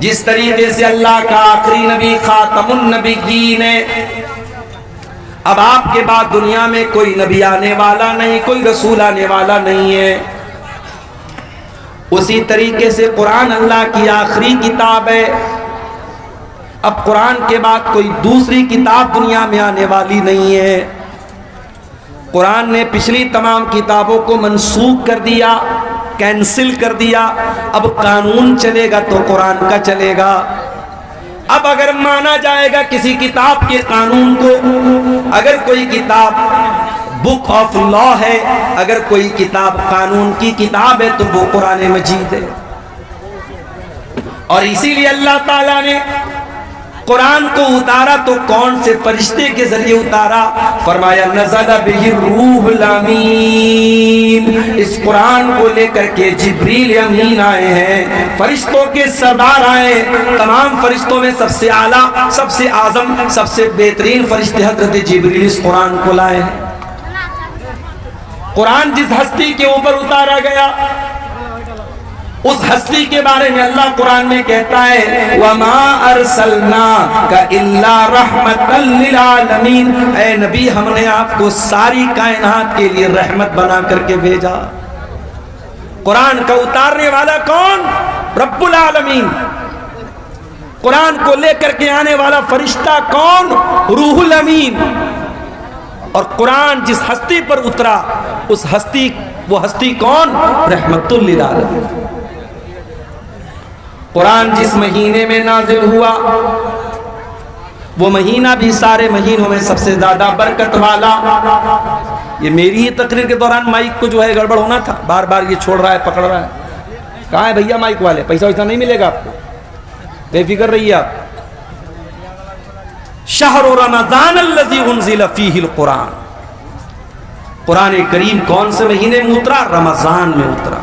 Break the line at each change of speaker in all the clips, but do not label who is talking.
जिस तरीके से अल्लाह का आखिरी नबी खातमुन नबीयीन है, अब आपके बाद दुनिया में कोई नबी आने वाला नहीं, कोई रसूल आने वाला नहीं है। उसी तरीके से कुरान अल्लाह की आखिरी किताब है। अब कुरान के बाद कोई दूसरी किताब दुनिया में आने वाली नहीं है। कुरान ने पिछली तमाम किताबों को मनसूख कर दिया, कैंसिल कर दिया। अब कानून चलेगा तो कुरान का चलेगा। अब अगर माना जाएगा किसी किताब के कानून को, अगर कोई किताब बुक ऑफ लॉ है, अगर कोई किताब कानून की किताब है, तो वो कुरान मजीद है। और इसीलिए अल्लाह ताला ने कुरान को उतारा तो कौन से फरिश्ते के जरिए उतारा? फरमाया नज़ला बिही रूहुल अमीन। इस कुरान को लेकर के जिब्रील अमीन आए हैं, फरिश्तों के सरदार आए। तमाम फरिश्तों में सबसे आला, सबसे आजम, सबसे बेहतरीन फरिश्ते हजरत जिब्रील इस कुरान को लाए हैं। कुरान जिस हस्ती के ऊपर उतारा गया, उस हस्ती के बारे में अल्लाह कुरान में कहता है वमा अरसलनाका इल्ला रहमतल लिल आलमीन। ऐ नबी, हमने आपको सारी कायनात के लिए रहमत बना करके भेजा। कुरान का उतारने वाला कौन? रब्बुल आलमीन। कुरान को लेकर के आने वाला फरिश्ता कौन? रूहुल अमीन। और कुरान जिस हस्ती पर उतरा, उस हस्ती, वो हस्ती कौन? रहमतुल लिल आलमीन। कुरान जिस महीने में नाजिल हुआ, वो महीना भी सारे महीनों में सबसे ज्यादा बरकत वाला। ये मेरी ही तकरीर के दौरान माइक को जो है गड़बड़ होना था, बार बार ये छोड़ रहा है, पकड़ रहा है। कहाँ है भैया माइक वाले? पैसा वैसा नहीं मिलेगा आपको, बेफिक्र रहिए आप। शहर रमजान अल्लज़ी उन्ज़िल फ़ीहिल कुरान। कुरान करीम कौन से महीने में उतरा? रमजान में उतरा।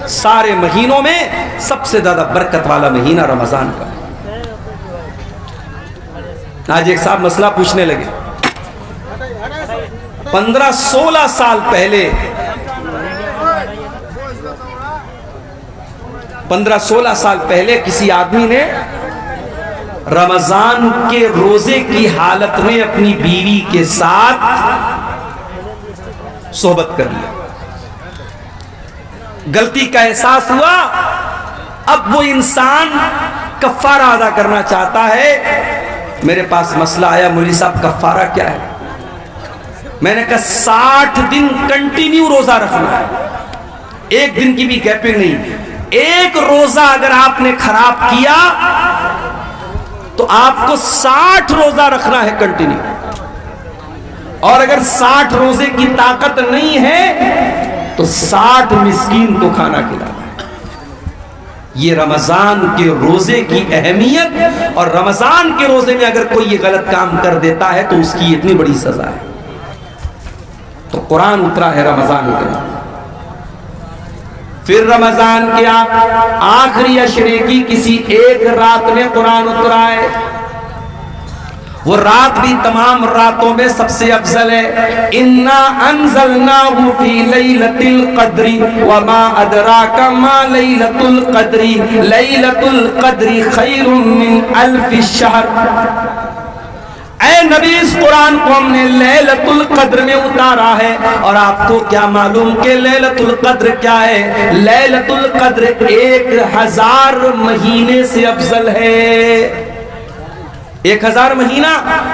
सारे महीनों में सबसे ज्यादा बरकत वाला महीना रमजान का। आज एक साहब मसला पूछने लगे। 15-16 साल पहले, 15-16 साल पहले किसी आदमी ने रमजान के रोजे की हालत में अपनी बीवी के साथ सोहबत कर लिया। गलती का एहसास हुआ। अब वो इंसान कफ्फारा अदा करना चाहता है। मेरे पास मसला आया, मौलवी साहब कफ्फारा क्या है? मैंने कहा 60 दिन कंटिन्यू रोजा रखना है, एक दिन की भी गैपिंग नहीं। एक रोजा अगर आपने खराब किया तो आपको 60 रोजा रखना है कंटिन्यू। और अगर 60 रोजे की ताकत नहीं है तो 60 मिस्कीन को खाना खिलाना है। ये रमजान के रोजे की अहमियत। और रमजान के रोजे में अगर कोई ये गलत काम कर देता है तो उसकी इतनी बड़ी सजा है। तो कुरान उतरा है रमजान के। फिर रमजान के आखिरी अशरे की किसी एक रात में कुरान उतरा है। वो रात भी तमाम रातों में सबसे अफजल है। इन्ना अंज़लनाहु फी लैलतिल क़द्री वमा अदराका मा लैलतुल क़द्री लैलतुल क़द्री खैरुम मिन अल्फि शहर। ऐ नबी, इस कुरान को हमने लैलतुल क़द्र में उतारा है। और आपको क्या मालूम कि लैलतुल क़द्र क्या है? लैलतुल क़द्र 1000 महीने से अफजल है। 1000 महीना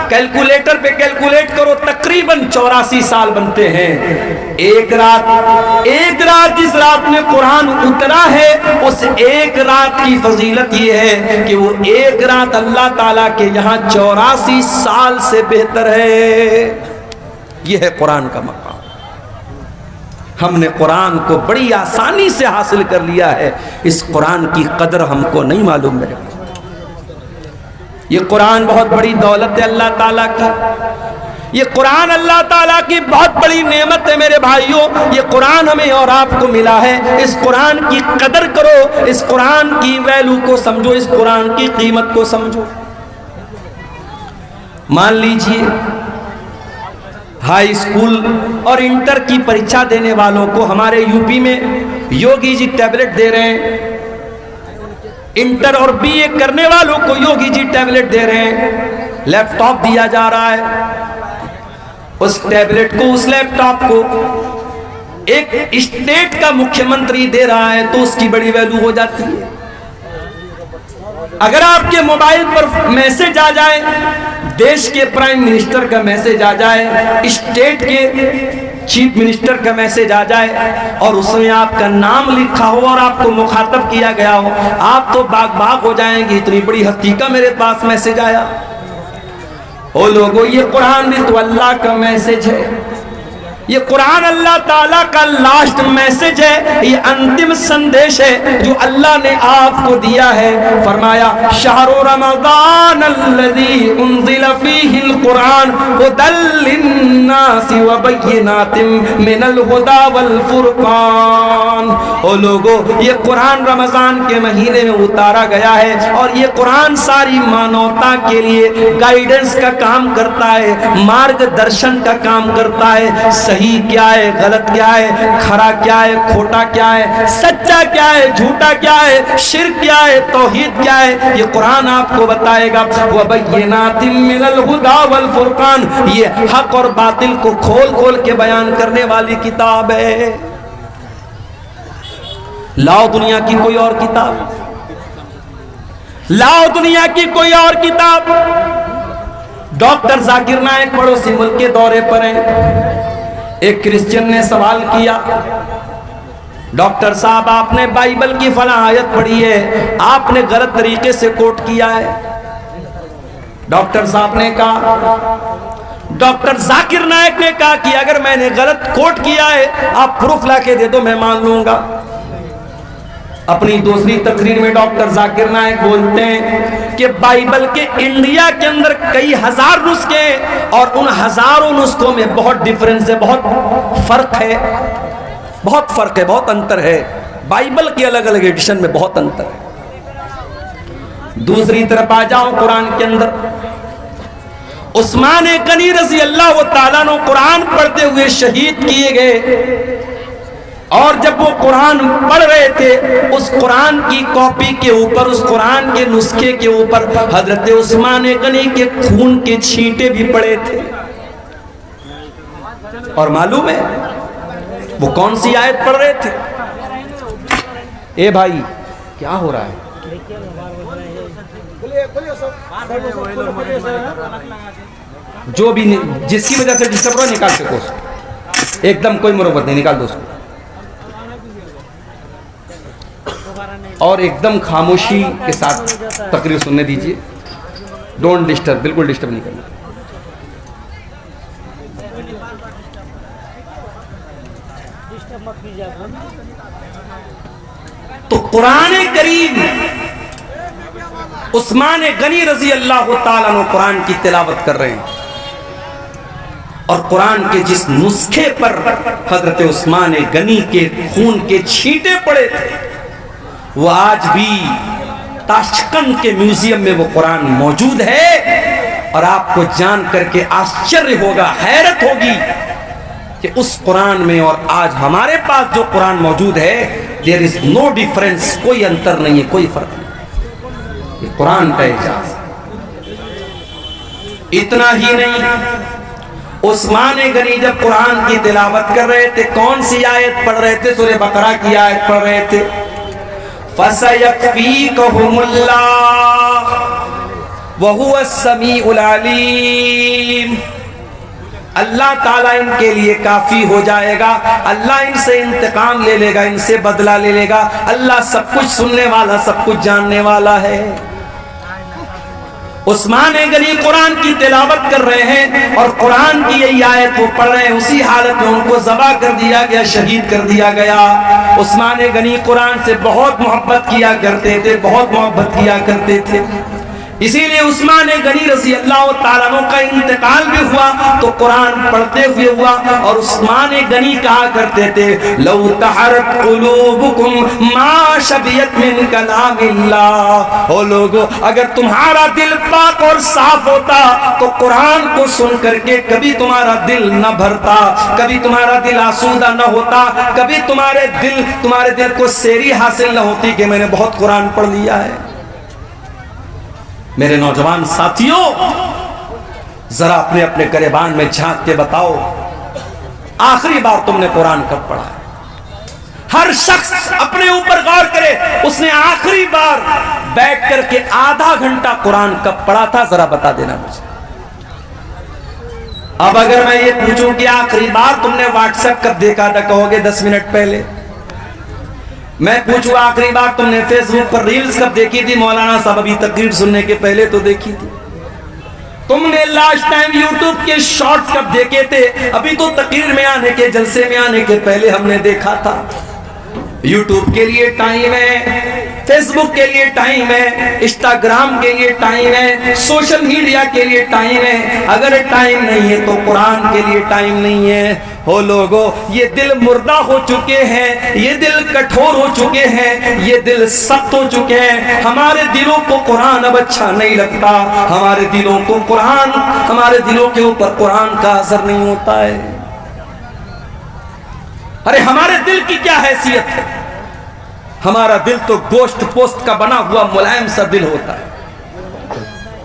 कैलकुलेटर पे कैलकुलेट करो, तकरीबन 84 साल बनते हैं। एक रात जिस रात में कुरान उतरा है, उस एक रात की फजीलत ये है कि वो एक रात अल्लाह ताला के यहाँ 84 साल से बेहतर है। ये है कुरान का मकाम। हमने कुरान को बड़ी आसानी से हासिल कर लिया है। इस कुरान की कदर हमको नहीं मालूम मेरे भाई। ये कुरान बहुत बड़ी दौलत है अल्लाह ताला की। ये कुरान अल्लाह ताला की बहुत बड़ी नेमत है मेरे भाइयों। ये कुरान हमें और आपको मिला है। इस कुरान की कदर करो, इस कुरान की वैल्यू को समझो, इस कुरान की कीमत को समझो। मान लीजिए हाई स्कूल और इंटर की परीक्षा देने वालों को हमारे यूपी में योगी जी टैबलेट दे रहे हैं। इंटर और बीए करने वालों को योगी जी टैबलेट दे रहे हैं, लैपटॉप दिया जा रहा है। उस टैबलेट को, उस लैपटॉप को एक स्टेट का मुख्यमंत्री दे रहा है तो उसकी बड़ी वैल्यू हो जाती है। अगर आपके मोबाइल पर मैसेज आ जाए, देश के प्राइम मिनिस्टर का मैसेज आ जाए, स्टेट के चीफ मिनिस्टर का मैसेज आ जाए और उसमें आपका नाम लिखा हो और आपको मुखातब किया गया हो, आप तो बाग बाग हो जाएंगे, इतनी बड़ी हस्ती का मेरे पास मैसेज आया। ओ लोगों, ये कुरान भी तो अल्लाह का मैसेज है। ये कुरान अल्लाह ताला का लास्ट मैसेज है, ये अंतिम संदेश है जो अल्लाह ने आपको दिया है। फरमाया शहरु रमज़ान अल्लज़ी उन्ज़िला फ़ीहिल कुरान हुदल लिन्नासि व बय्यिनातिन मिनल हुदा वल फुरक़ान। ओ लोगों, ये कुरान रमज़ान के महीने में उतारा गया है और ये कुरान सारी मानवता के लिए गाइडेंस का काम करता है, मार्गदर्शन का काम करता है। सही क्या है, गलत क्या है, खरा क्या है, खोटा क्या है, सच्चा क्या है, झूठा क्या है, शिर्क क्या है, तौहीद क्या है, ये कुरान आपको बताएगा। व बय्यिनातिन मिनल हुदा वल फुरक़ान, ये हक और बातिल को खोल खोल के बयान करने वाली किताब है। लाओ दुनिया की कोई और किताब, लाओ दुनिया की कोई और किताब। डॉक्टर जाकिर नायक पड़ोसी मुल्क के दौरे पर हैं। एक क्रिश्चियन ने सवाल किया, डॉक्टर साहब आपने बाइबल की फला आयत पढ़ी है, आपने गलत तरीके से कोट किया है। डॉक्टर साहब ने कहा, डॉक्टर जाकिर नायक ने कहा कि अगर मैंने गलत कोट किया है आप प्रूफ लाके दे दो, मैं मान लूंगा। अपनी दूसरी तकरीर में डॉक्टर जाकिर नायक बोलते हैं कि बाइबल के इंडिया के अंदर कई हजार नुस्खे हैं और उन हजारों नुस्खों में बहुत डिफरेंस है, बहुत फर्क है, बहुत फर्क है, बहुत अंतर है। बाइबल के अलग अलग एडिशन में बहुत अंतर है। दूसरी तरफ आ जाओ कुरान के अंदर, उस्मान गनी रज़ी अल्लाह ताला अन्हु कुरान पढ़ते हुए शहीद किए गए और जब वो कुरान पढ़ रहे थे, उस कुरान की कॉपी के ऊपर, उस कुरान के नुस्खे के ऊपर हजरत उस्मान गनी के खून के छींटे भी पड़े थे। और मालूम है वो कौन सी आयत पढ़ रहे थे? ए भाई क्या हो रहा है? जो भी जिसकी वजह से डिस्टर्ब हो निकाल सको, एकदम कोई मुरब्बत नहीं, निकाल दो उसको। और एकदम खामोशी के साथ तकरीर सुनने दीजिए, डोंट डिस्टर्ब, बिल्कुल डिस्टर्ब नहीं करना। तो कुरान करीम उस्मान गनी रजी अल्लाह ताला अन्हु कुरान की तिलावत कर रहे हैं और कुरान के जिस नुस्खे पर हजरत उस्मान गनी के खून के छींटे पड़े थे वो आज भी ताशकंद के म्यूजियम में वो कुरान मौजूद है। और आपको जान करके आश्चर्य होगा, हैरत होगी कि उस कुरान में और आज हमारे पास जो कुरान मौजूद है, देयर इज नो डिफरेंस, कोई अंतर नहीं है, कोई फर्क नहीं। ये कुरान का एजाज। इतना ही नहीं, उस्मान गनी जब कुरान की तिलावत कर रहे थे, कौन सी आयत पढ़ रहे थे? सूरह बकरा की आयत पढ़ रहे थे, फसयकफीकहुमुल्लाह वहुवस समीउल अलीम। अल्लाह ताला इनके लिए काफी हो जाएगा, अल्लाह इनसे इंतकाम ले लेगा, इनसे बदला ले लेगा। अल्लाह सब कुछ सुनने वाला, सब कुछ जानने वाला है। उस्मान गनी कुरान की तिलावत कर रहे हैं और कुरान की यही आयत वो पढ़ रहे हैं, उसी हालत में उनको ज़बा कर दिया गया, शहीद कर दिया गया। उस्मान गनी कुरान से बहुत मोहब्बत किया करते थे, बहुत मोहब्बत किया करते थे। इसीलिए उस्मान गनी रज़ी अल्लाह ताला अन्हु का इंतकाल भी हुआ तो कुरान पढ़ते हुए हुआ। और उस्मान गनी कहा करते थे, लौ तहरत कुलूबुकुम मा शबियत मिन कलामिल्लाह। ओ लोगो, अगर तुम्हारा दिल पाक और साफ होता तो कुरान को सुन करके कभी तुम्हारा दिल न भरता, कभी तुम्हारा दिल आसूदा न होता, कभी तुम्हारे दिल को सेरी हासिल न होती कि मैंने बहुत कुरान पढ़ लिया है। मेरे नौजवान साथियों, जरा अपने अपने गिरेबान में झांक के बताओ, आखिरी बार तुमने कुरान कब पढ़ा है? हर शख्स अपने ऊपर गौर करे, उसने आखिरी बार बैठ करके आधा घंटा कुरान कब पढ़ा था, जरा बता देना मुझे। अब अगर मैं ये पूछूं कि आखिरी बार तुमने व्हाट्सएप कब देखा था, कहोगे 10 मिनट पहले। मैं पूछूं आखिरी बार तुमने फेसबुक पर रील्स कब देखी थी, मौलाना साहब अभी तकरीर सुनने के पहले तो देखी थी। तुमने लास्ट टाइम यूट्यूब के शॉर्ट्स कब देखे थे, अभी तो तकरीर में आने के, जलसे में आने के पहले हमने देखा था। यूट्यूब के लिए टाइम है, फेसबुक के लिए टाइम है, इंस्टाग्राम के लिए टाइम है, सोशल मीडिया के लिए टाइम है। अगर टाइम नहीं है तो कुरान के लिए टाइम नहीं है। हो लोगों, ये दिल मुर्दा हो चुके हैं, ये दिल कठोर हो चुके हैं, ये दिल सख्त हो चुके हैं। हमारे दिलों को कुरान अब अच्छा नहीं लगता, हमारे दिलों को कुरान, हमारे दिलों के ऊपर कुरान का असर नहीं होता है। अरे हमारे दिल की क्या हैसियत है? हमारा दिल तो गोश्त पोस्ट का बना हुआ मुलायम सा दिल होता है।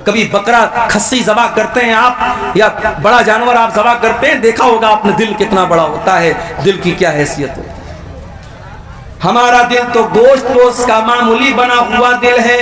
कभी बकरा खस्सी ज़बा करते हैं आप, या बड़ा जानवर आप ज़बा करते हैं, देखा होगा आपने दिल कितना बड़ा होता है, दिल की क्या हैसियत होती है। हमारा दिल तो गोश्त पोस्ट का मामूली बना हुआ दिल है।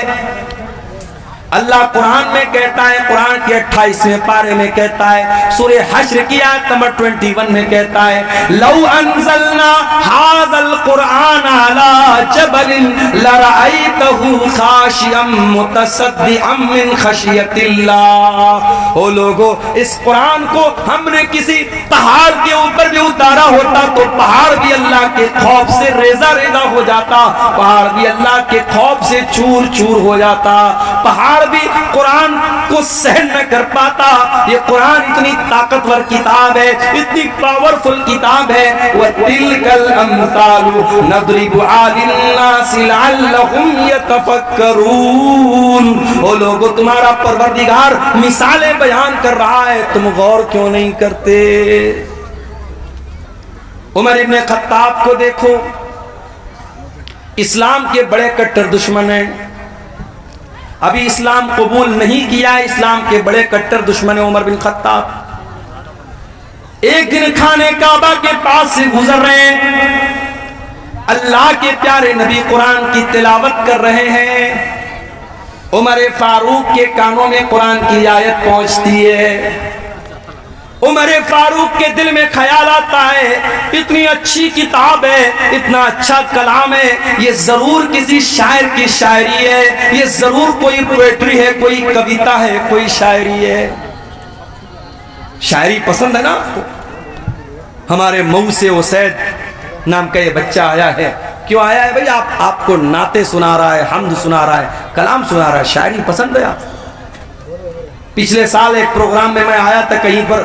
अल्लाह कुरान में कहता है, कुरान के 28वें पारे में कहता है, सूरह हश्र की आयत नंबर 21 में कहता है, लौ अंज़लना हाज़ल कुरान अला जबलिन लरअयतहु खाशियम मुतसद्दिअम मिन खशियतिल्लाह। ओ लोगो, इस कुरान को हमने किसी पहाड़ के ऊपर भी उतारा होता तो पहाड़ भी अल्लाह के खौफ से रेजा रेजा हो जाता, पहाड़ भी अल्लाह के खौफ से चूर चूर हो जाता, पहाड़ भी कुरान को सहन न कर पाता। ये कुरान इतनी ताकतवर किताब है, इतनी पावरफुल किताब है। वतिलकल अम्सालु नदरिबु लिन्नासि लअल्लहुम यतफक्करून। ओ लोगो, तुम्हारा परवरदिगार मिसालें बयान कर रहा है, तुम गौर क्यों नहीं करते? उमर इब्ने खत्ताब को देखो, इस्लाम के बड़े कट्टर दुश्मन हैं, अभी इस्लाम कबूल नहीं किया, इस्लाम के बड़े कट्टर दुश्मन है उमर बिन खत्ताब। एक दिन खाने काबा के पास से गुजर रहे हैं, अल्लाह के प्यारे नबी कुरान की तिलावत कर रहे हैं। उमर फारूक के कानों में कुरान की आयत पहुंचती है। उमर फारूक के दिल में ख्याल आता है, इतनी अच्छी किताब है, इतना अच्छा कलाम है, ये जरूर किसी शायर की शायरी है, ये जरूर कोई पोएट्री है, कोई कविता है, कोई शायरी है। शायरी पसंद है ना आपको? हमारे मऊ से उसैद नाम का ये बच्चा आया है। क्यों आया है भाई? आपको नाते सुना रहा है, हम्द सुना रहा है, कलाम सुना रहा है, शायरी पसंद है आपको? पिछले साल एक प्रोग्राम में मैं आया था, कहीं पर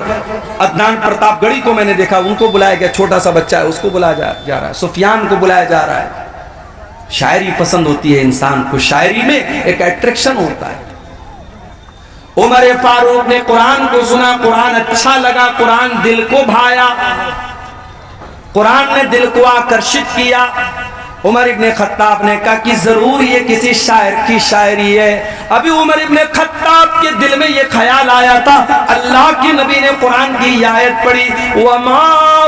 अदनान प्रतापगढ़ी को मैंने देखा, उनको बुलाया गया, छोटा सा बच्चा है, उसको बुलाया जा रहा है, सुफियान को बुलाया जा रहा है। शायरी पसंद होती है इंसान को, शायरी में एक अट्रैक्शन होता है। उमर फारूक ने कुरान को सुना, कुरान अच्छा लगा, कुरान दिल को भाया, कुरान ने दिल को आकर्षित किया। उमर इब्ने खत्ताब ने कहा कि जरूर ये किसी शायर की शायरी है। अभी उमर इब्ने खत्ताब के दिल में ये ख्याल आया था, अल्लाह के नबी ने कुरान की आयत पढ़ी, वमा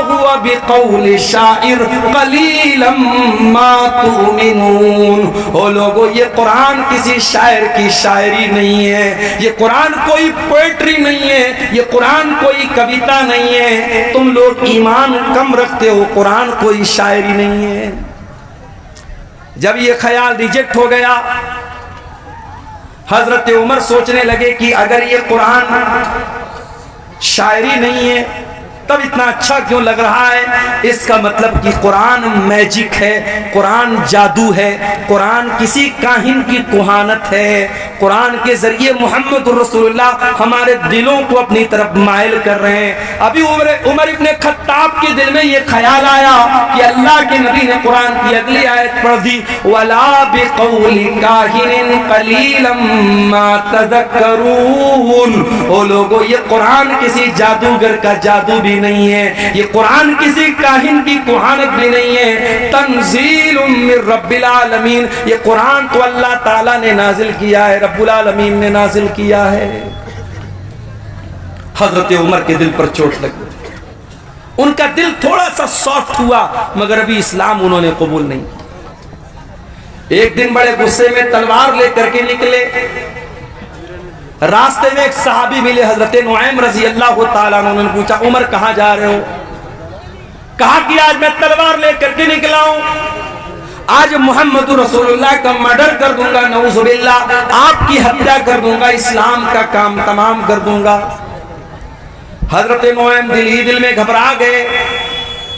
हुवा बिक़ौलि शाइर क़लीलम मा तुमिनून। ओ लोगो, ये कुरान किसी शायर की शायरी नहीं है, ये कुरान कोई पोएट्री नहीं है, ये कुरान कोई कविता नहीं है। तुम लोग ईमान कम रखते हो, कुरान कोई शायरी नहीं है। जब ये ख्याल रिजेक्ट हो गया, हजरत उमर सोचने लगे कि अगर ये कुरान शायरी नहीं है तब इतना अच्छा क्यों लग रहा है? इसका मतलब कि कुरान मैजिक है, कुरान जादू है, कुरान किसी काहिन की कुहानत है। कुरान के जरिए मोहम्मद रसूलुल्लाह हमारे दिलों को अपनी तरफ माइल कर रहे हैं। अभी उमर इब्ने खत्ताब के दिल में ये ख्याल आया कि अल्लाह के नबी ने कुरान की अगली आयत पढ़ दी, वला बिक़ौलि काहिनिन क़लीलम मा तज़क्करून। ओ लोगो, ये कुरान किसी जादूगर का जादू भी नहीं है, ये कुरान किसी काहिन की कुहानत भी नहीं है। तंज़ीलुम मिर रब्बिल आलमीन, ये कुरान तो अल्लाह ताला ने नाजिल किया है, रब्बुल आलमीन ने नाजिल किया है। हजरत उमर के दिल पर चोट लगी, उनका दिल थोड़ा सा सॉफ्ट हुआ, मगर अभी इस्लाम उन्होंने कबूल नहीं किया। एक दिन बड़े गुस्से में तलवार लेकर के निकले। रास्ते में एक सहाबी मिले, हजरत नुआइम रजी अल्लाह ताला अन्हु। उन्होंने पूछा, उमर कहां जा रहे हो? कहा कि आज मैं तलवार लेकर के निकला हूं, आज मोहम्मद रसूलुल्लाह का मर्डर कर दूंगा, नऊजुबिल्लाह, आपकी हत्या कर दूंगा, इस्लाम का काम तमाम कर दूंगा। हजरत नुआइम दिल ही दिल में घबरा गए,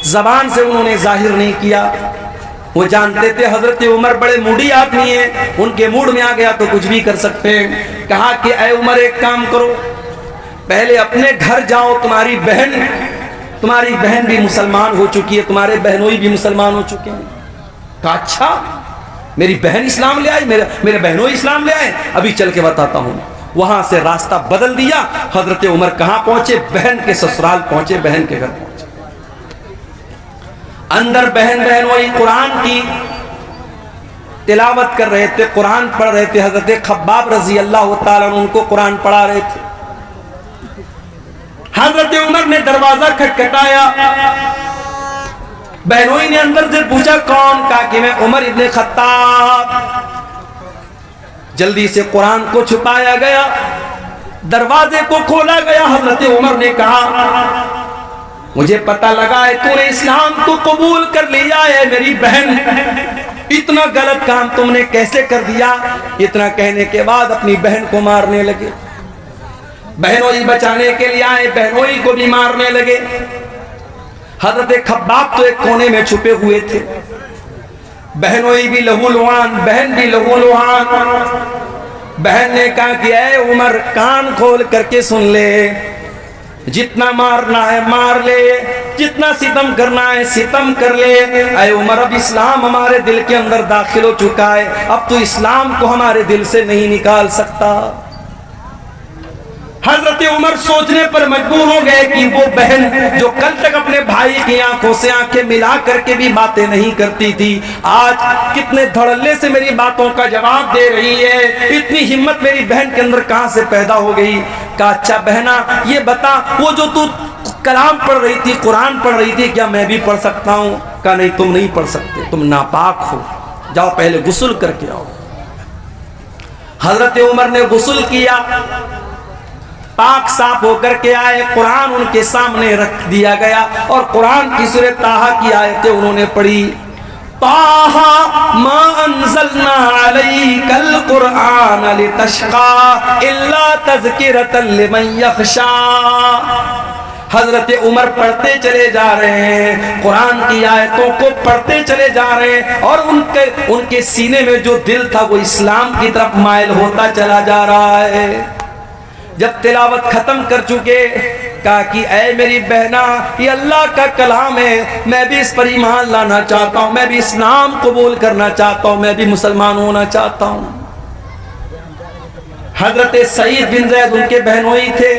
जबान से उन्होंने जाहिर नहीं किया। वो जानते थे हजरत उमर बड़े मूडी आदमी हैं, उनके मूड में आ गया तो कुछ भी कर सकते हैं। कहा कि ऐ उमर, एक काम करो, पहले अपने घर जाओ, तुम्हारी बहन भी मुसलमान हो चुकी है, तुम्हारे बहनोई भी मुसलमान हो चुके हैं। कहा अच्छा, मेरी बहन इस्लाम ले आई, मेरे बहनोई इस्लाम ले आए, अभी चल के बताता हूं। वहां से रास्ता बदल दिया। हजरत उमर कहां पहुंचे? बहन के ससुराल पहुंचे, बहन के घर पहुंचे। अंदर बहन वही कुरान की तिलावत कर रहे थे, कुरान पढ़ रहे थे। हजरत खब्बाब रजी अल्लाह ताला अन्हु उनको कुरान पढ़ा रहे थे। हजरत उमर ने दरवाजा खटखटाया, बहनोई ने अंदर से पूछा कौन? कहा कि मैं उमर इब्ने खत्ताब। जल्दी से कुरान को छुपाया गया, दरवाजे को खोला गया। हजरत उमर ने कहा, मुझे पता लगा है तूने इस्लाम को कबूल कर लिया है मेरी बहन, इतना गलत काम तुमने कैसे कर दिया? इतना कहने के बाद अपनी बहन को मारने लगे। बहनोई बचाने के लिए आए, बहनोई को भी मारने लगे। हजरत खब्बाब तो एक कोने में छुपे हुए थे, बहनोई भी लहूलुहान, बहन भी लहूलुहान। बहन ने कहा कि ऐ उमर, कान खोल करके सुन ले, जितना मारना है मार ले, जितना सितम करना है सितम कर ले। ऐ उमर, अब इस्लाम हमारे दिल के अंदर दाखिल हो चुका है, अब तो इस्लाम को हमारे दिल से नहीं निकाल सकता। हजरत उमर सोचने पर मजबूर हो गए कि वो बहन जो कल तक अपने भाई की आंखों से आंखें मिला करके भी बातें नहीं करती थी, आज कितने धड़ल्ले से मेरी बातों का जवाब दे रही है। इतनी हिम्मत मेरी बहन के अंदर कहां से पैदा हो गई? कहा अच्छा बहना, ये बता, वो जो तू कलाम पढ़ रही थी, कुरान पढ़ रही थी, क्या मैं भी पढ़ सकता हूं? कहा नहीं, तुम नहीं पढ़ सकते, तुम नापाक हो, जाओ पहले गुस्ल करके आओ। हजरत उमर ने गुस्ल किया, पाक साफ होकर के आए, कुरान उनके सामने रख दिया गया और कुरान की सूरह ताहा की आयतें उन्होंने पढ़ी। ताहा मा अंज़लना अलैकल कुरआन लितशक़ा इल्ला तज़किरतन लिमन यख़शा। हजरत उमर पढ़ते चले जा रहे हैं, कुरान की आयतों को पढ़ते चले जा रहे हैं और उनके सीने में जो दिल था वो इस्लाम की तरफ माइल होता चला जा रहा है। जब तिलावत खत्म कर चुके, कहा कि ऐ मेरी बहना, ये अल्लाह का कलाम है, मैं भी इस पर ईमान लाना चाहता हूँ, मैं भी इस्लाम कबूल करना चाहता हूँ, मैं भी मुसलमान होना चाहता हूँ। हजरत सईद बिन ज़ैद उनके बहनोई थे,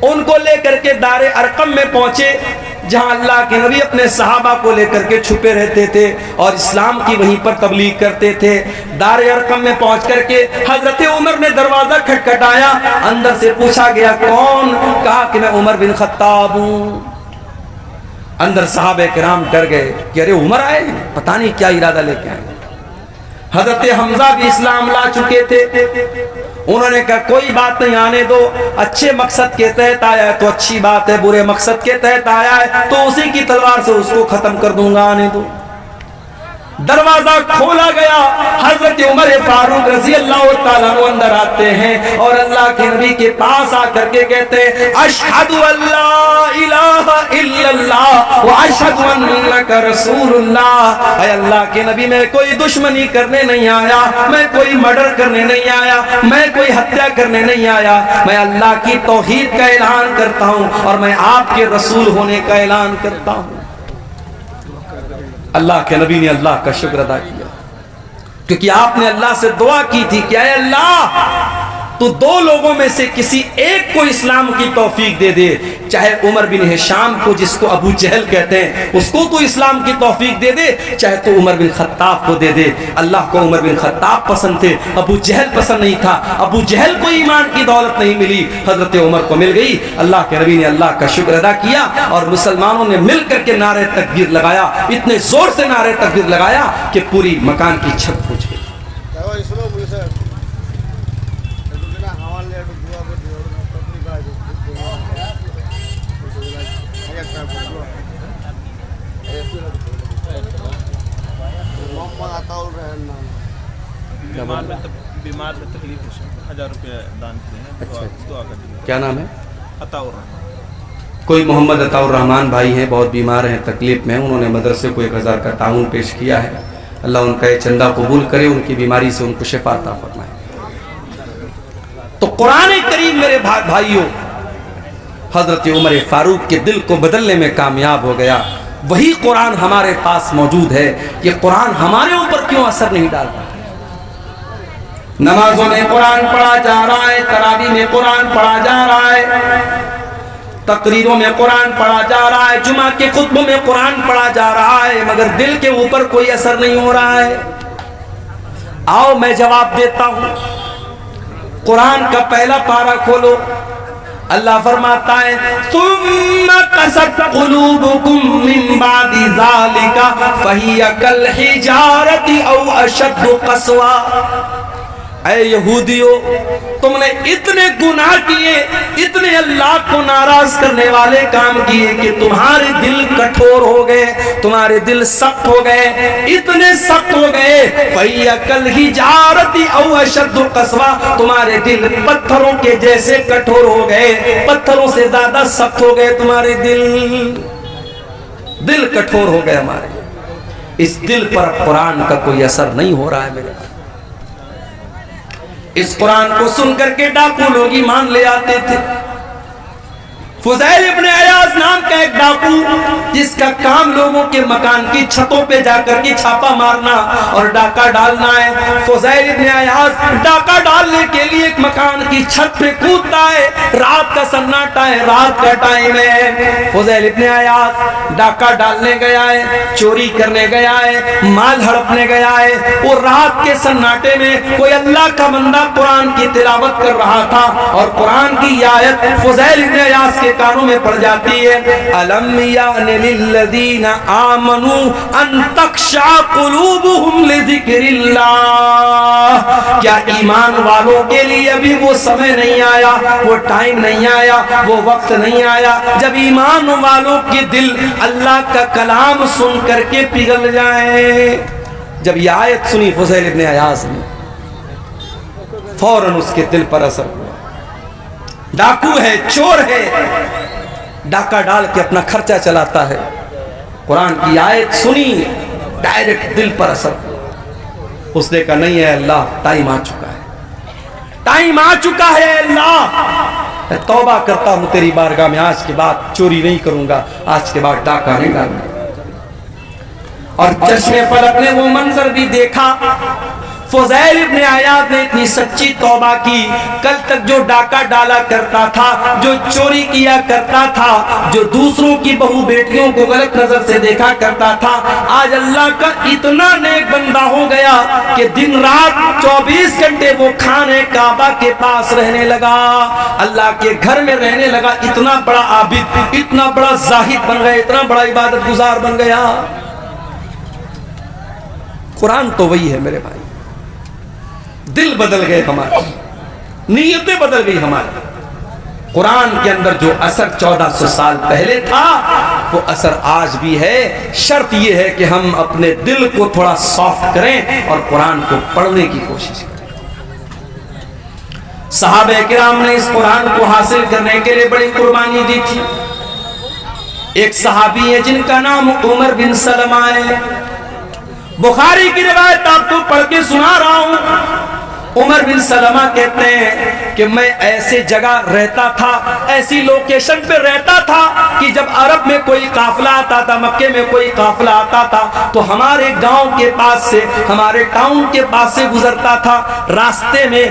उनको लेकर के दारे अरकम में पहुंचे, जहां अल्लाह के नबी अपने सहाबा को लेकर के छुपे रहते थे और इस्लाम की वहीं पर तबलीग करते थे। दारे अरकम में पहुंच करके हजरत उमर ने दरवाजा खटखटाया, अंदर से पूछा गया कौन? कहा कि मैं उमर बिन खत्ताब हूं। अंदर सहाबे किराम डर गए कि अरे उमर आए, पता नहीं क्या इरादा लेके आए। हजरत हमजा भी इस्लाम ला चुके थे, उन्होंने कहा कोई बात नहीं, आने दो, अच्छे मकसद के तहत आया है तो अच्छी बात है, बुरे मकसद के तहत आया है तो उसी की तलवार से उसको खत्म कर दूंगा, आने दो। दरवाजा खोला गया, हजरत उमर फारूक रजी अल्लाह ताला अन्हु अंदर आते हैं और अल्लाह के नबी के पास आकर के कहते हैं अशहदु अल्ला इलाहा इल्लल्लाह व अशहदु अन्नका रसूलुल्लाह। ऐ अल्लाह के नबी, मैं कोई दुश्मनी करने नहीं आया, मैं कोई मर्डर करने नहीं आया, मैं कोई हत्या करने नहीं आया, मैं अल्लाह की तौहीद का ऐलान करता हूँ और मैं आपके रसूल होने का ऐलान करता हूँ। अल्लाह के नबी ने अल्लाह का शुक्र अदा किया, क्योंकि आपने अल्लाह से दुआ की थी कि ऐ अल्लाह, तो दो लोगों में से किसी एक को इस्लाम की तौफीक दे दे, चाहे उमर बिन हिशाम को जिसको अबू जहल कहते हैं उसको तो इस्लाम की तौफीक दे दे, चाहे तो उमर बिन खत्ताब को दे दे। अल्लाह को उमर बिन खत्ताब पसंद थे, अबू जहल पसंद नहीं था। अबू जहल को ईमान की दौलत नहीं मिली, हजरत उमर को मिल गई। अल्लाह के नबी ने अल्लाह का शुक्र अदा किया और मुसलमानों ने मिल करके नारे तकबीर लगाया, इतने जोर से नारे तकबीर लगाया कि पूरी मकान की छत पूछ गई।
बीमार में तकलीफ है, 1000 रुपया दान किए हैं।
अच्छा,
दुआ कर दीजिए।
क्या नाम है?
अताउर रहमान।
कोई मोहम्मद अताउर रहमान भाई हैं, बहुत बीमार हैं, तकलीफ में, उन्होंने मदरसे को 1000 का ताउन पेश किया है। अल्लाह उनका ये चंदा कबूल करे, उनकी बीमारी से उनको शिफा अता फरमाए। तो कुरान करीम मेरे भाइयों हजरत उमर फारूक के दिल को बदलने में कामयाब हो गया। वही कुरान हमारे पास मौजूद है। ये कुरान हमारे ऊपर क्यों असर नहीं डाल रहा? नमाजों में कुरान पढ़ा जा रहा है, तरावी में कुरान पढ़ा जा रहा है, तकरीरों में कुरान पढ़ा जा रहा है, जुमा के खुतबों में कुरान पढ़ा जा रहा है, मगर दिल के ऊपर कोई असर नहीं हो रहा है। आओ मैं जवाब देता हूं। कुरान का पहला पारा खोलो, अल्लाह फरमाता है सुम्मा कसत कुलूबुकुम मिन बादि ज़ालिका फहिया कल हिजारति औ अशद्दु कसवा। ऐ यहूदियों, तुमने इतने गुनाह किए, इतने अल्लाह को नाराज करने वाले काम किए कि तुम्हारे दिल कठोर हो गए, तुम्हारे दिल सख्त हो गए, इतने सख्त हो गए फहिया कल हिजारति औ अशद्दु कसवा, तुम्हारे दिल पत्थरों के जैसे कठोर हो गए, पत्थरों से ज्यादा सख्त हो गए तुम्हारे दिल कठोर हो गए हमारे। इस दिल पर कुरान का कोई असर नहीं हो रहा है मेरे भाई। इस कुरान को सुन करके डाकू लोग ईमान ले आते थे। फुज़ैल इब्ने अयाज़ नाम का एक डाकू, जिसका काम लोगों के मकान की छतों पे जाकर के छापा मारना और डाका डालना है। फुज़ैल इब्ने अयाज़ डाका डालने के लिए एक मकान की छत पे कूदता है। रात का सन्नाटा है, रात का टाइम है। फुज़ैल इब्ने अयाज़ डाका डालने गया है, चोरी करने गया है, माल हड़पने गया है। वो रात के सन्नाटे में कोई अल्लाह का बंदा कुरान की तिलावत कर रहा था और कुरान की आयत फुज़ैल इब्ने अयाज़ के कानों में पड़ जाती है। अलम यानि लिल्लज़ीना आमनू अन तख्शा कुलूबुहुम लिज़िक्रिल्लाह। क्या ईमान वालों के लिए अभी वो समय नहीं आया, वो टाइम नहीं आया, वो वक्त नहीं आया जब ईमान वालों के दिल अल्लाह का कलाम सुन करके पिघल जाए? जब ये आयत सुनी फुज़ैल इब्ने अयाज़ ने, फौरन उसके दिल पर असर हुआ। डाकू है, चोर है, डाका डाल के अपना खर्चा चलाता है। कुरान की आयत सुनी, डायरेक्ट दिल पर असर हुआ। उसने कहा नहीं है अल्लाह, टाइम आ चुका है, टाइम आ चुका है अल्लाह, मैं तौबा करता हूं तेरी बारगाह में, आज के बाद चोरी नहीं करूंगा, आज के बाद डाका नहीं डालूंगा। और चश्मे फलक ने वो मंजर भी देखा। फुज़ैल इब्ने अयाज़ ने इतनी सच्ची तौबा की, कल तक जो डाका डाला करता था, जो चोरी किया करता था, जो दूसरों की बहू बेटियों को गलत नजर से देखा करता था, आज अल्लाह का इतना नेक बंदा हो गया कि दिन रात 24 घंटे वो खाने काबा के पास रहने लगा, अल्लाह के घर में रहने लगा। इतना बड़ा आबिद, इतना बड़ा जाहिद बन गया, इतना बड़ा इबादत गुजार बन गया। कुरान तो वही है मेरे भाई। दिल बदल गए हमारे, नीयतें बदल गई हमारी। कुरान के अंदर जो असर 1400 साल पहले था वो असर आज भी है। शर्त ये है कि हम अपने दिल को थोड़ा सॉफ्ट करें और कुरान को पढ़ने की कोशिश करें। सहाबे किराम ने इस कुरान को हासिल करने के लिए बड़ी कुर्बानी दी थी। एक सहाबी है जिनका नाम उमर बिन सलमा है। बुखारी की रिवायत आपको पढ़ के सुना रहा हूं। उमर बिन सलमा कहते हैं कि मैं ऐसे जगह रहता था, ऐसी लोकेशन पे रहता था कि जब अरब में कोई काफिला आता था, मक्के में कोई काफिला आता था तो हमारे गांव के पास से, हमारे टाउन के पास से गुजरता था। रास्ते में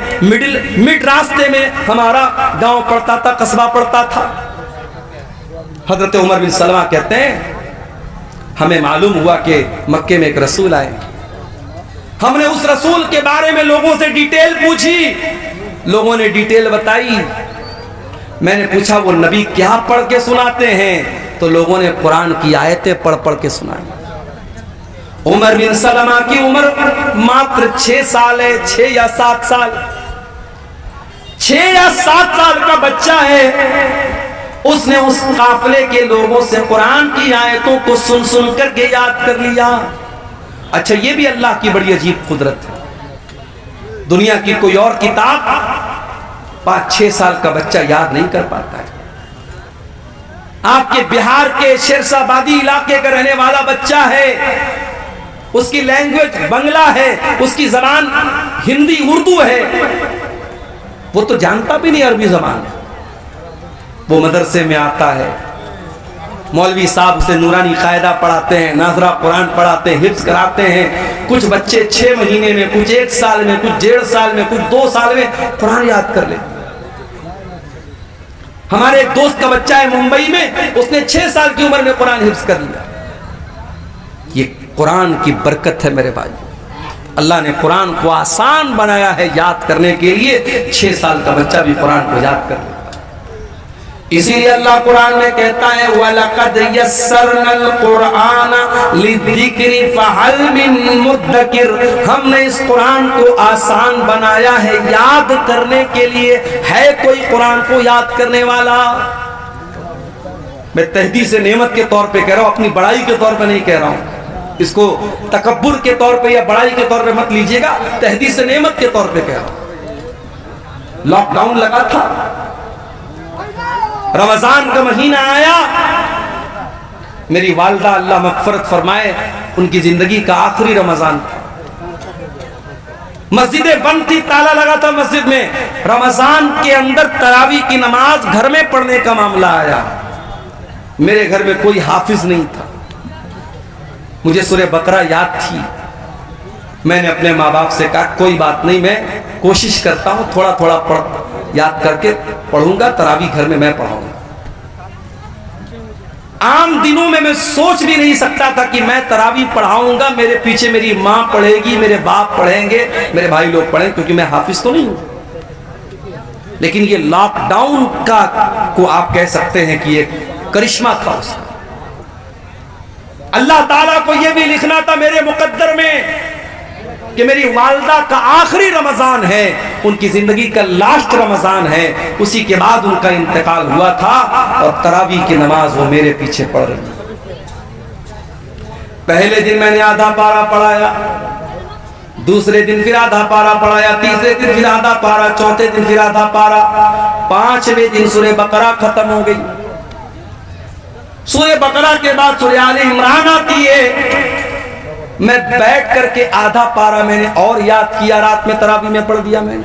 मिड रास्ते में हमारा गांव पड़ता था, कस्बा पड़ता था। हजरत उमर बिन सलमा कहते हैं हमें मालूम हुआ कि मक्के में एक रसूल आए। हमने उस रसूल के बारे में लोगों से डिटेल पूछी, लोगों ने डिटेल बताई। मैंने पूछा वो नबी क्या पढ़ के सुनाते हैं, तो लोगों ने कुरान की आयतें पढ़ पढ़ के सुनाई। उमर बिन सलमा की उम्र मात्र 6 साल है, 6 या 7 साल, 6 या 7 साल का बच्चा है। उसने उस काफिले के लोगों से कुरान की आयतों को सुन सुन करके याद कर लिया। अच्छा, ये भी अल्लाह की बड़ी अजीब कुदरत है। दुनिया की कोई और किताब 5-6 साल का बच्चा याद नहीं कर पाता है। आपके बिहार के शेरशाबादी इलाके का रहने वाला बच्चा है, उसकी लैंग्वेज बंगला है, उसकी जबान हिंदी उर्दू है, वो तो जानता भी नहीं अरबी जबान। वो मदरसे में आता है, मौलवी साहब उसे नूरानी कायदा पढ़ाते हैं, नाजरा कुरान पढ़ाते हैं, हिफ्ज कराते हैं। कुछ बच्चे 6 महीने में, कुछ 1 साल में, कुछ 1.5 साल में, कुछ 2 साल में कुरान याद कर ले। हमारे एक दोस्त का बच्चा है मुंबई में, उसने 6 साल की उम्र में कुरान हिफ्ज कर लिया। ये कुरान की बरकत है मेरे भाई। अल्लाह ने कुरान को आसान बनाया है याद करने के लिए। 6 साल का बच्चा भी कुरान को याद कर ले। इसीलिए अल्लाह कुरान में कहता है वलक़द यस्सरनल कुरान लिज़िक्रि फ़हल मिन मुद्दकिर। हमने इस कुरान को आसान बनाया है याद करने के लिए, है कोई कुरान को याद करने वाला? मैं तहदी से नेमत के तौर पे कह रहा हूं, अपनी बड़ाई के तौर पे नहीं कह रहा हूं। इसको तकब्बुर के तौर पे या बड़ाई के तौर पे मत लीजिएगा, तहदी से नेमत के तौर पे कह रहा हूं। लॉकडाउन लगा था, रमजान का महीना आया, मेरी वालदा अल्लाह मग़फ़िरत फरमाए, उनकी जिंदगी का आखिरी रमजान था। मस्जिदें बंद थी, ताला लगा था मस्जिद में। रमजान के अंदर तरावी की नमाज घर में पढ़ने का मामला आया। मेरे घर में कोई हाफिज नहीं था, मुझे सूरह बकरा याद थी। मैंने अपने माँ बाप से कहा कोई बात नहीं, मैं कोशिश करता हूँ, थोड़ा थोड़ा याद करके पढ़ूंगा, तरावी घर में मैं पढ़ाऊंगा। आम दिनों में मैं सोच भी नहीं सकता था कि मैं तरावी पढ़ाऊंगा, मेरे पीछे मेरी माँ पढ़ेगी, मेरे बाप पढ़ेंगे, मेरे भाई लोग पढ़ेंगे, क्योंकि मैं हाफिज तो नहीं हूं। लेकिन ये लॉकडाउन का को आप कह सकते हैं कि ये करिश्मा था उसका। अल्लाह ताला को यह भी लिखना था मेरे मुकद्दर में कि मेरी वालदा का आखिरी रमजान है, उनकी जिंदगी का लास्ट रमजान है। उसी के बाद उनका इंतकाल हुआ था और तरावी की नमाज वो मेरे पीछे पढ़ रही। पहले दिन मैंने आधा पारा पढ़ाया, दूसरे दिन फिर आधा पारा पढ़ाया, तीसरे दिन फिर आधा पारा, चौथे दिन फिर आधा पारा, 5वें दिन सूरह बकरा खत्म हो गई। सूरह बकरा के बाद सूरह आले इमरान आती है। मैं बैठ करके आधा पारा मैंने और याद किया, रात में तरावी में पढ़ दिया मैंने।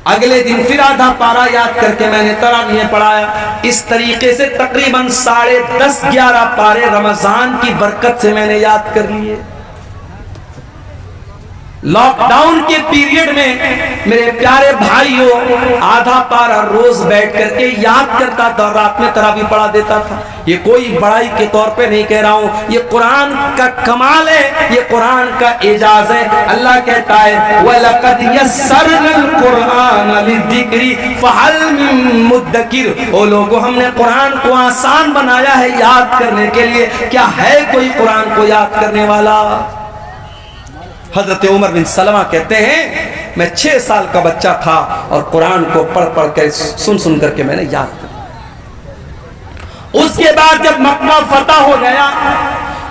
अगले दिन फिर आधा पारा याद करके मैंने तरावी में पढ़ाया। इस तरीके से तकरीबन 10:30-11 पारे रमजान की बरकत से मैंने याद कर लिए। लॉकडाउन के पीरियड में मेरे प्यारे भाइयों, आधा पारा रोज बैठ करके याद करता था, रात में तरावी पढ़ा देता था। ये कोई बड़ाई के तौर पे नहीं कह रहा हूं, ये कुरान का कमाल है, ये कुरान का एजाज है। अल्लाह कहता है वलक़द यस्सरनल कुरान लिज़िक्रि फ़हल मिन मुद्दकिर। ओ लोगों, हमने कुरान को आसान बनाया है याद करने के लिए, क्या है कोई कुरान को याद करने वाला? हजरत उमर बिन सलमा कहते हैं मैं 6 साल का बच्चा था और कुरान को पढ़ पढ़ कर सुन सुन करके मैंने याद किया। उसके बाद जब मक्का फतह हो गया,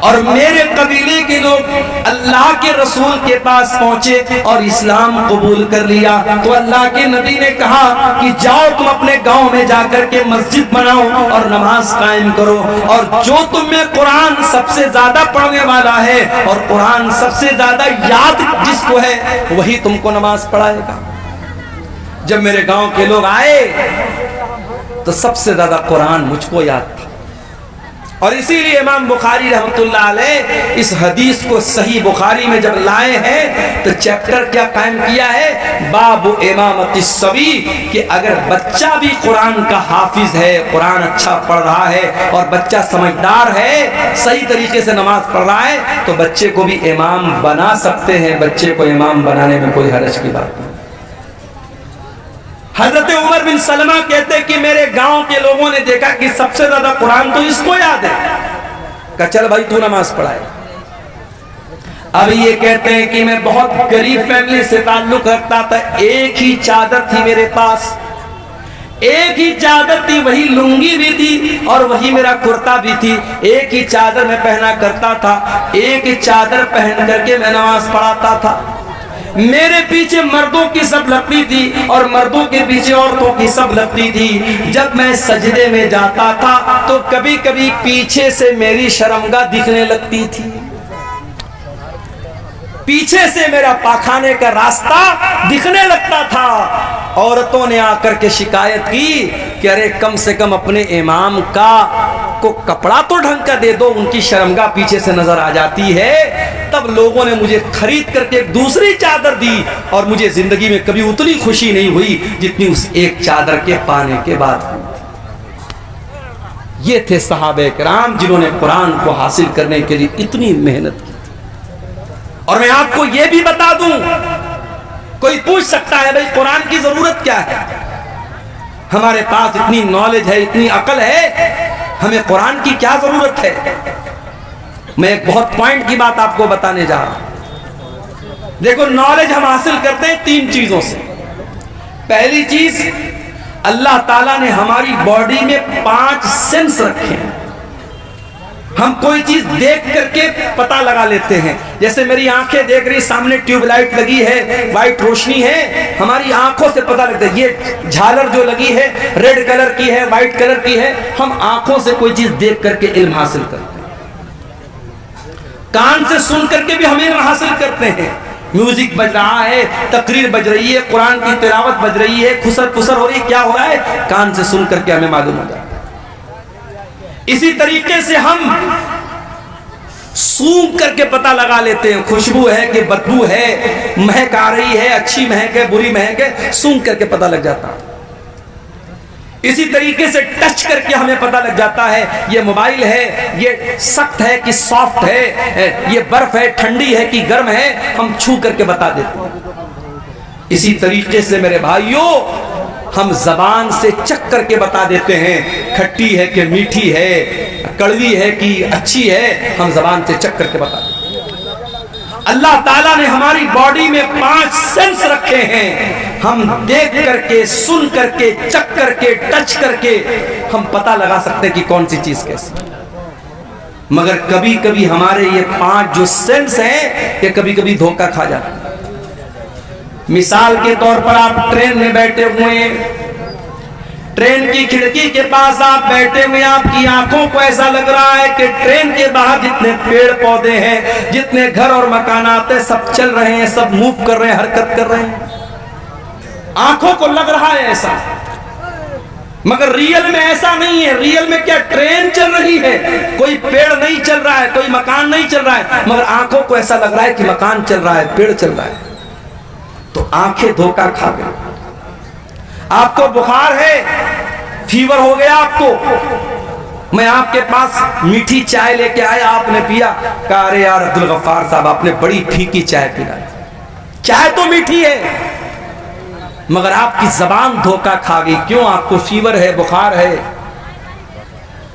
और मेरे कबीले के लोग अल्लाह के रसूल के पास पहुंचे और इस्लाम कबूल कर लिया। तो अल्लाह के नबी ने कहा कि जाओ तुम अपने गांव में जाकर के मस्जिद बनाओ और नमाज कायम करो, और जो तुम में कुरान सबसे ज्यादा पढ़ने वाला है और कुरान सबसे ज्यादा याद जिसको है वही तुमको नमाज पढ़ाएगा। जब मेरे गांव के लोग आए तो सबसे ज्यादा कुरान मुझको याद था, और इसीलिए इमाम बुखारी रहमतुल्लाह अलैह इस हदीस को सही बुखारी में जब लाए हैं तो चैप्टर क्या कायम किया है, बाबु इमामति सवी, कि अगर बच्चा भी कुरान का हाफिज है, कुरान अच्छा पढ़ रहा है और बच्चा समझदार है, सही तरीके से नमाज पढ़ रहा है, तो बच्चे को भी इमाम बना सकते हैं। बच्चे को इमाम बनाने में कोई हरज की बात नहीं। हजरत उमर बिन सलमा कहते कि मेरे गांव के लोगों ने देखा कि सबसे ज्यादा कुरान तो इसको याद है, कहा चल भाई तू नमाज पढ़ाए। अब ये कहते हैं कि मैं बहुत गरीब फैमिली से ताल्लुक रखता था, एक ही चादर थी मेरे पास, एक ही चादर थी, वही लुंगी भी थी और वही मेरा कुर्ता भी थी, एक ही चादर मैं पहना करता था, एक ही चादर पहन करके मैं नमाज पढ़ाता था। मेरे पीछे मर्दों की सब लगती थी और मर्दों के पीछे औरतों की सब लगती थी। जब मैं सजदे में जाता था तो कभी कभी पीछे से मेरी शर्मगाह दिखने लगती थी, पीछे से मेरा पाखाने का रास्ता दिखने लगता था। औरतों ने आकर के शिकायत की कि अरे कम से कम अपने इमाम का को कपड़ा तो ढंग का दे दो, उनकी शर्मगाह पीछे से नजर आ जाती है। तब लोगों ने मुझे खरीद करके एक दूसरी चादर दी और मुझे जिंदगी में कभी उतनी खुशी नहीं हुई जितनी उस एक चादर के पाने के बाद हुई। ये थे सहाबे किराम जिन्होंने कुरान को हासिल करने के लिए इतनी मेहनत की। और मैं आपको यह भी बता दूं, कोई पूछ सकता है भाई कुरान की जरूरत क्या है, हमारे पास इतनी नॉलेज है, इतनी अकल है, हमें कुरान की क्या जरूरत है। मैं एक बहुत पॉइंट की बात आपको बताने जा रहा हूं। देखो, नॉलेज हम हासिल करते हैं तीन चीजों से। पहली चीज, अल्लाह ताला ने हमारी बॉडी में 5 सेंस रखे हैं। हम कोई चीज देख करके पता लगा लेते हैं। जैसे मेरी आंखें देख रही, सामने ट्यूबलाइट लगी है, वाइट रोशनी है, हमारी आंखों से पता लगता है। ये झालर जो लगी है रेड कलर की है, वाइट कलर की है, हम आंखों से कोई चीज देख करके इल्म हासिल करते हैं। कान से सुन करके भी हम इल्म हासिल करते हैं। म्यूजिक बज रहा है, तकरीर बज रही है, कुरान की तिलावत बज रही है, खुसर पुसर हो रही है, क्या हो रहा है, कान से सुन करके हमें मालूम हो जाता है। इसी तरीके से हम सूंघ करके पता लगा लेते हैं, खुशबू है कि बदबू है, महक आ रही है, अच्छी महक है, बुरी महक है, सूंघ करके पता लग जाता है। इसी तरीके से टच करके हमें पता लग जाता है ये मोबाइल है, ये सख्त है कि सॉफ्ट है, ये बर्फ है, ठंडी है कि गर्म है, हम छू करके बता देते हैं। इसी तरीके से मेरे भाइयों, हम जबान से चख करके बता देते हैं, खट्टी है कि मीठी है, कड़वी है कि अच्छी है, हम जबान से चख करके बता देते हैं। अल्लाह ताला ने हमारी बॉडी में 5 सेंस रखे हैं। हम देख करके, सुन करके, चख करके, टच करके हम पता लगा सकते हैं कि कौन सी चीज कैसी। मगर कभी कभी हमारे ये 5 जो सेंस हैं, ये कभी कभी धोखा खा जाते हैं। मिसाल के तौर पर आप ट्रेन में बैठे हुए हैं, ट्रेन की खिड़की के पास आप बैठे हुए, आपकी आंखों को ऐसा लग रहा है कि ट्रेन के बाहर जितने पेड़ पौधे हैं, जितने घर और मकानात हैं, सब चल रहे हैं, सब मूव कर रहे हैं, हरकत कर रहे हैं। आंखों को लग रहा है ऐसा, मगर रियल में ऐसा नहीं है। रियल में क्या, ट्रेन चल रही है, कोई पेड़ नहीं चल रहा है, कोई मकान नहीं चल रहा है, मगर आंखों को ऐसा लग रहा है कि मकान चल रहा है, पेड़ चल रहा है। तो आंखें धोखा खा गई। आपको बुखार है, फीवर हो गया आपको, मैं आपके पास मीठी चाय लेके आया, आपने पिया, कहा अरे यार अब्दुल गफ्फार साहब आपने बड़ी फीकी चाय पिलाई। चाय तो मीठी है, मगर आपकी जबान धोखा खा गई। क्यों? आपको फीवर है, बुखार है।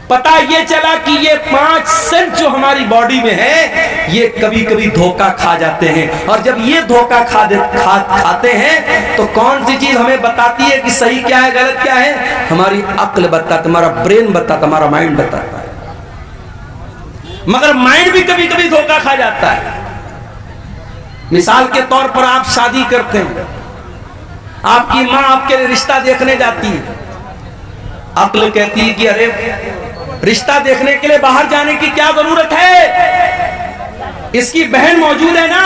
पता ये चला कि ये 5 सेंस जो हमारी बॉडी में है, ये कभी कभी धोखा खा जाते हैं। और जब ये धोखा खाते हैं तो कौन सी चीज हमें बताती है कि सही क्या है, गलत क्या है? हमारी अक्ल बताता, हमारा ब्रेन बताता, हमारा माइंड बताता है। मगर माइंड भी कभी कभी धोखा खा जाता है। मिसाल के तौर पर आप शादी करते हैं, आपकी मां आपके लिए रिश्ता देखने जाती है, अक्ल कहती है कि अरे रिश्ता देखने के लिए बाहर जाने की क्या जरूरत है, इसकी बहन मौजूद है ना,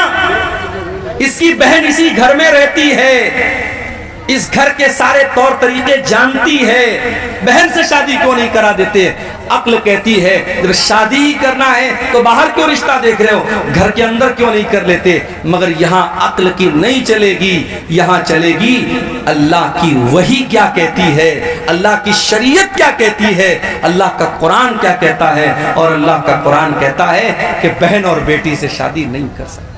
इसकी बहन इसी घर में रहती है, इस घर के सारे तौर तरीके जानती है, बहन से शादी क्यों नहीं करा देते। अक्ल कहती है जब शादी ही करना है तो बाहर क्यों रिश्ता देख रहे हो, घर के अंदर क्यों नहीं कर लेते। मगर यहां अक्ल की नहीं चलेगी, यहां चलेगी अल्लाह की वही क्या कहती है, अल्लाह की शरीयत क्या कहती है, अल्लाह का कुरान क्या कहता है। और अल्लाह का कुरान कहता है कि बहन और बेटी से शादी नहीं कर सकते।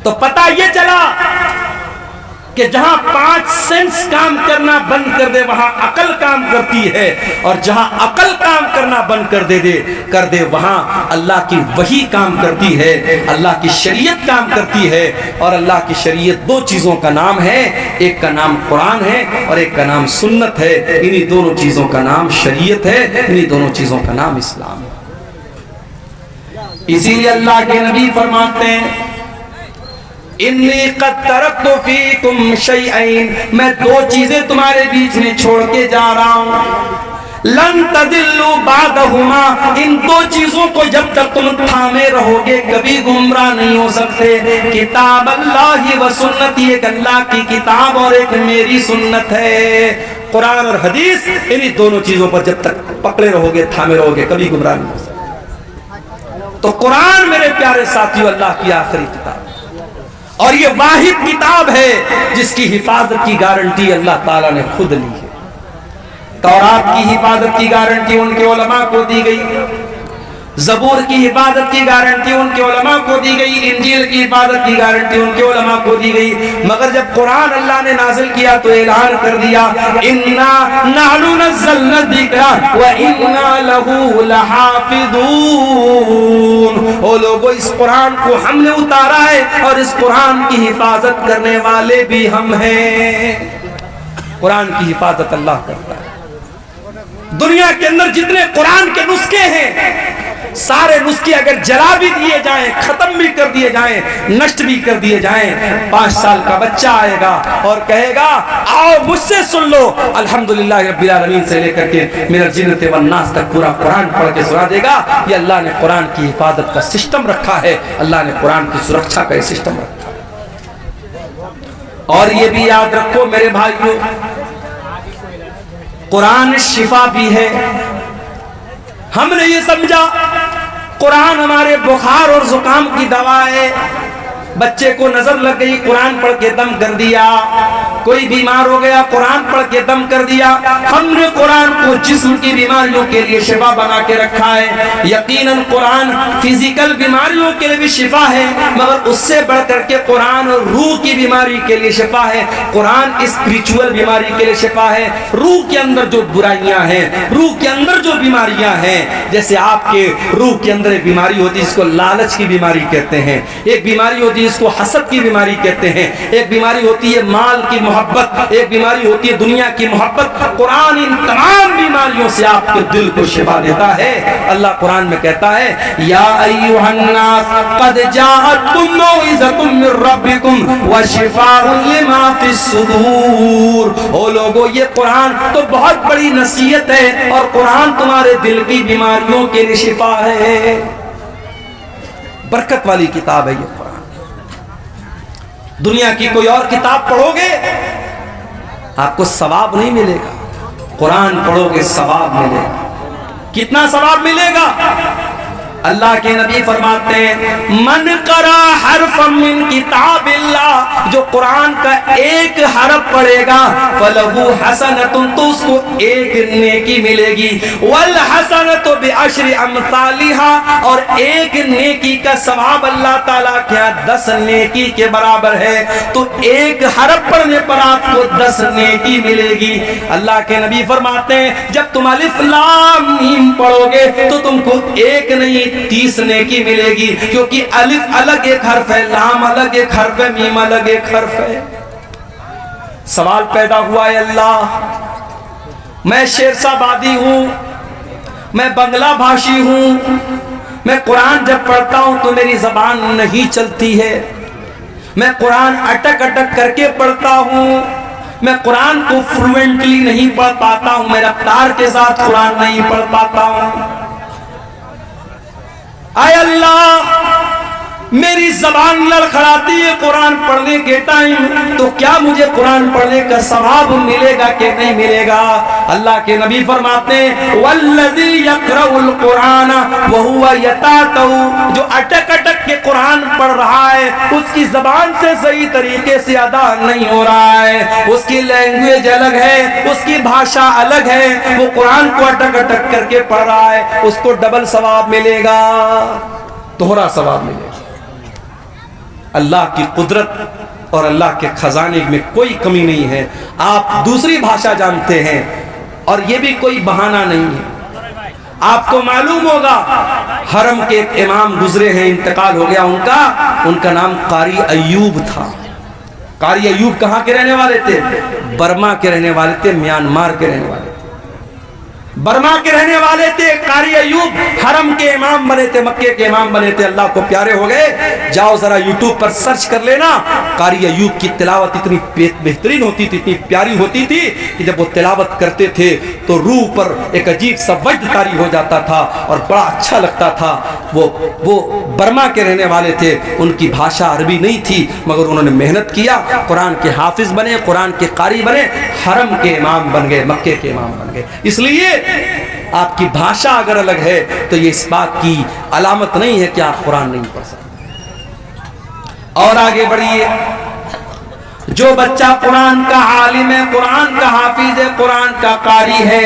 तो पता यह चला कि जहां 5 सेंस काम करना बंद कर दे वहां अकल काम करती है, और जहां अकल काम करना बंद कर दे वहां अल्लाह की वही काम करती है, अल्लाह की शरीयत काम करती है। और अल्लाह की शरीयत 2 चीजों का नाम है, एक का नाम कुरान है और एक का नाम सुन्नत है। इन्हीं दोनों चीजों का नाम शरीयत है, इन्हीं दोनों चीजों का नाम इस्लाम है। इसीलिए अल्लाह के नबी फरमाते हैं इन्नी क़द तरक्तु फ़ीकुम शैअन, मैं 2 चीजें तुम्हारे बीच में छोड़ के जा रहा हूं। लन तदिल्लु बादहुमा, इन 2 चीजों को जब तक तुम थामे रहोगे कभी गुमराह नहीं हो सकते। किताब अल्लाह व सुन्नती, एक अल्लाह की किताब और एक मेरी सुन्नत है। कुरान और हदीस, इन्हीं दोनों चीजों पर जब तक पकड़े रहोगे, थामे रहोगे, कभी गुमराह नहीं हो सकते। तो कुरान मेरे प्यारे साथियों अल्लाह की आखिरी किताब, और ये वाहिद किताब है जिसकी हिफाजत की गारंटी अल्लाह ताला ने खुद ली है। तौरात की हिफाजत की गारंटी उनके उलमा को दी गई, ज़बूर की हिफाजत की गारंटी उनके उलमा को दी गई, इंजील की हिफाजत की गारंटी उनके उलमा को दी गई। मगर जब कुरान अल्लाह ने नाजिल किया तो ऐलान कर दिया इन्ना नहनु नज़्ज़लना ज़िक्रा व इन्ना लहू लहाफ़िज़ून। ओ लोगों, इस कुरान को हमने उतारा है और इस कुरान की हिफाजत करने वाले भी हम हैं। कुरान की हिफाजत अल्लाह करता है। दुनिया के अंदर जितने कुरान के नुस्खे हैं, सारे नुस्खे अगर जला भी दिए जाएं, खत्म भी कर दिए जाएं, नष्ट भी कर दिए जाएं, 5 साल का बच्चा आएगा और कहेगा आओ मुझसे सुन लो, अल्हम्दुलिल्लाह रब्बिल आलमीन से लेकर के मिनल जिन्नति वन नास तक पूरा कुरान पढ़ के सुना देगा। ये अल्लाह ने कुरान की हिफाजत का सिस्टम रखा है, अल्लाह ने कुरान की सुरक्षा का सिस्टम रखा है। और ये भी याद रखो मेरे भाइयों, कुरान शिफा भी है। हमने ये समझा कुरान हमारे बुखार और जुकाम की दवा है। बच्चे को नजर लग गई, कुरान पढ़ के दम कर दिया, कोई बीमार हो गया, कुरान पढ़ के दम कर दिया। हमने कुरान को जिस्म की बीमारियों के लिए शिफा बना के रखा है। यकीनन कुरान फिजिकल बीमारियों के लिए भी शिफा है, मगर उससे बढ़ करके कुरान रूह की बीमारी के लिए शिफा है। कुरान स्पिरिचुअल बीमारी के लिए शिफा है। रूह के अंदर जो बुराइयां हैं, रूह के अंदर जो बीमारियां हैं, जैसे आपके रूह के अंदर एक बीमारी होती है जिसको लालच की बीमारी कहते हैं, एक बीमारी होती है इसको हसद की बीमारी कहते हैं, एक बीमारी होती है माल की मोहब्बत, एक बीमारी होती है दुनिया की मोहब्बत। कुरान इन तमाम बीमारियों से आपके दिल को शिफा देता है। अल्लाह कुरान में कहता है या अय्युहन्नास क़द जाअतकुम मौइज़तुम मिर रब्बिकुम व शिफ़ाउन लिमा फ़िस सुदूर। ओ लोगों, ये कुरान तो बहुत बड़ी नसीहत है और कुरान तुम्हारे दिल की बीमारियों के लिए शिफा है। बरकत वाली किताब है ये कुरान। दुनिया की कोई और किताब पढ़ोगे आपको सवाब नहीं मिलेगा, कुरान पढ़ोगे सवाब मिलेगा। कितना सवाब मिलेगा? अल्लाह के नबी फरमाते हैं मन करा हरफम मिन किताबिल्लाह, जो कुरान का एक हरफ पढ़ेगा फलहु हसनतुन, तो उसको एक नेकी मिलेगी। वल हसनतु बिअशरि अमसालिहा, और एक नेकी का सवाब अल्लाह ताला के यहाँ 10 नेकी के बराबर है। तो एक हरफ पढ़ने पर आपको 10 नेकी मिलेगी। अल्लाह के नबी फरमाते हैं जब तुम अलिफ लाम मीम पढ़ोगे तो तुमको एक नहीं 30 नेकी मिलेगी, क्योंकि अलिफ अलग एक हर्फ है, लाम अलग एक हर्फ है, मीम अलग एक हर्फ है। सवाल पैदा हुआ है अल्लाह, मैं शेरशाबादी हूं, मैं बंगला भाषी हूं, मैं कुरान जब पढ़ता हूं तो मेरी जबान नहीं चलती है, मैं कुरान अटक अटक करके पढ़ता हूं, मैं कुरान को फ्लुएंटली नहीं पढ़ पाता हूं, मैं रफ्तार के साथ कुरान नहीं पढ़ पाता हूं। आय अल्लाह, मेरी जबान लड़खड़ाती है कुरान पढ़ने के टाइम, तो क्या मुझे कुरान पढ़ने का सवाब मिलेगा कि नहीं मिलेगा? अल्लाह के नबी फरमाते हैं वल्लज़ी यक़रउल कुरान व हुवा यतातऊ, जो अटक अटक के कुरान पढ़ रहा है उसकी जबान से सही तरीके से अदा नहीं हो रहा है, उसकी लैंग्वेज अलग है, उसकी भाषा अलग है, वो कुरान को अटक अटक करके पढ़ रहा है, उसको डबल सवाब मिलेगा, दोहरा सवाब मिलेगा। अल्लाह की कुदरत और अल्लाह के खजाने में कोई कमी नहीं है। आप दूसरी भाषा जानते हैं और ये भी कोई बहाना नहीं है। आपको मालूम होगा हरम के एक इमाम गुजरे हैं, इंतकाल हो गया उनका नाम कारी अय्यूब था। कारी अय्यूब कहाँ के रहने वाले थे? बर्मा के रहने वाले थे, म्यांमार के रहने वाले थे, बर्मा के रहने वाले थे। कारी अय्यूब हरम के इमाम बने थे, मक्के के इमाम बने थे, अल्लाह को प्यारे हो गए। जाओ जरा यूट्यूब पर सर्च कर लेना, कारी अय्यूब की तिलावत इतनी बेहतरीन होती थी, इतनी प्यारी होती थी कि जब वो तिलावत करते थे तो रूह पर एक अजीब सा वज्द तारी हो जाता था और बड़ा अच्छा लगता था। वो बर्मा के रहने वाले थे, उनकी भाषा अरबी नहीं थी, मगर उन्होंने मेहनत किया, कुरान के हाफिज बने, कुरान के कारी बने, हरम के इमाम बन गए, मक्के के इमाम बन गए। इसलिए आपकी भाषा अगर अलग है तो ये इस बात की अलामत नहीं है कि आप कुरान नहीं पढ़ सकते। और आगे बढ़िए, जो बच्चा कुरान का आलिम है, कुरान का हाफिज है, कुरान का कारी है,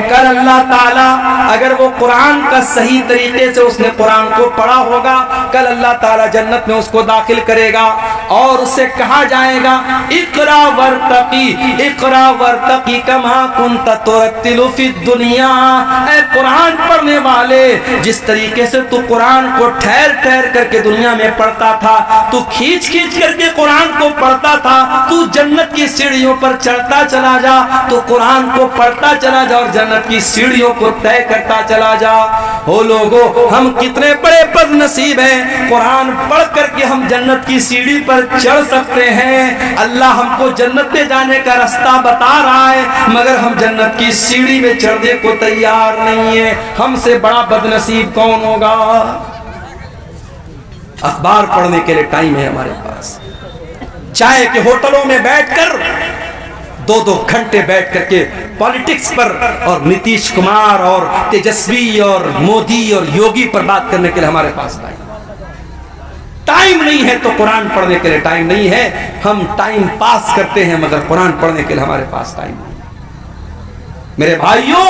कल अल्लाह ताला अगर वो कुरान का सही तरीके से उसने कुरान को पढ़ा होगा, कल अल्लाह ताला जन्नत में उसको दाखिल करेगा और उससे कहा जाएगा इकरा वर्तकी कमा कुंत तुरतिलु फिद दुनिया। ऐ कुरान पढ़ने वाले, जिस तरीके से तू कुरान को ठहर ठहर करके दुनिया में पढ़ता था, तू खींच खींच करके कुरान को पढ़ता था, तू जन्नत की सीढ़ियों पर चढ़ता चला जा, तो कुरान को पढ़ता चला जा और जन्नत की सीढ़ियों को तय करता चला जा। हो लोगो, हम कितने बड़े बदनसीब हैं, कुरान पढ़ करके हम जन्नत की सीढ़ी पर चढ़ सकते हैं। अल्लाह हमको जन्नत में जाने का रास्ता बता रहा है, मगर हम जन्नत की सीढ़ी में चढ़ने को तैयार नहीं है। हमसे बड़ा बदनसीब कौन होगा? अखबार पढ़ने के लिए टाइम है हमारे पास, चाय के होटलों में बैठकर 2-2 घंटे बैठ करके पॉलिटिक्स पर और नीतीश कुमार और तेजस्वी और मोदी और योगी पर बात करने के लिए हमारे पास टाइम नहीं है। तो कुरान पढ़ने के लिए टाइम नहीं है, हम टाइम पास करते हैं मगर कुरान पढ़ने के लिए हमारे पास टाइम नहीं। मेरे भाइयों,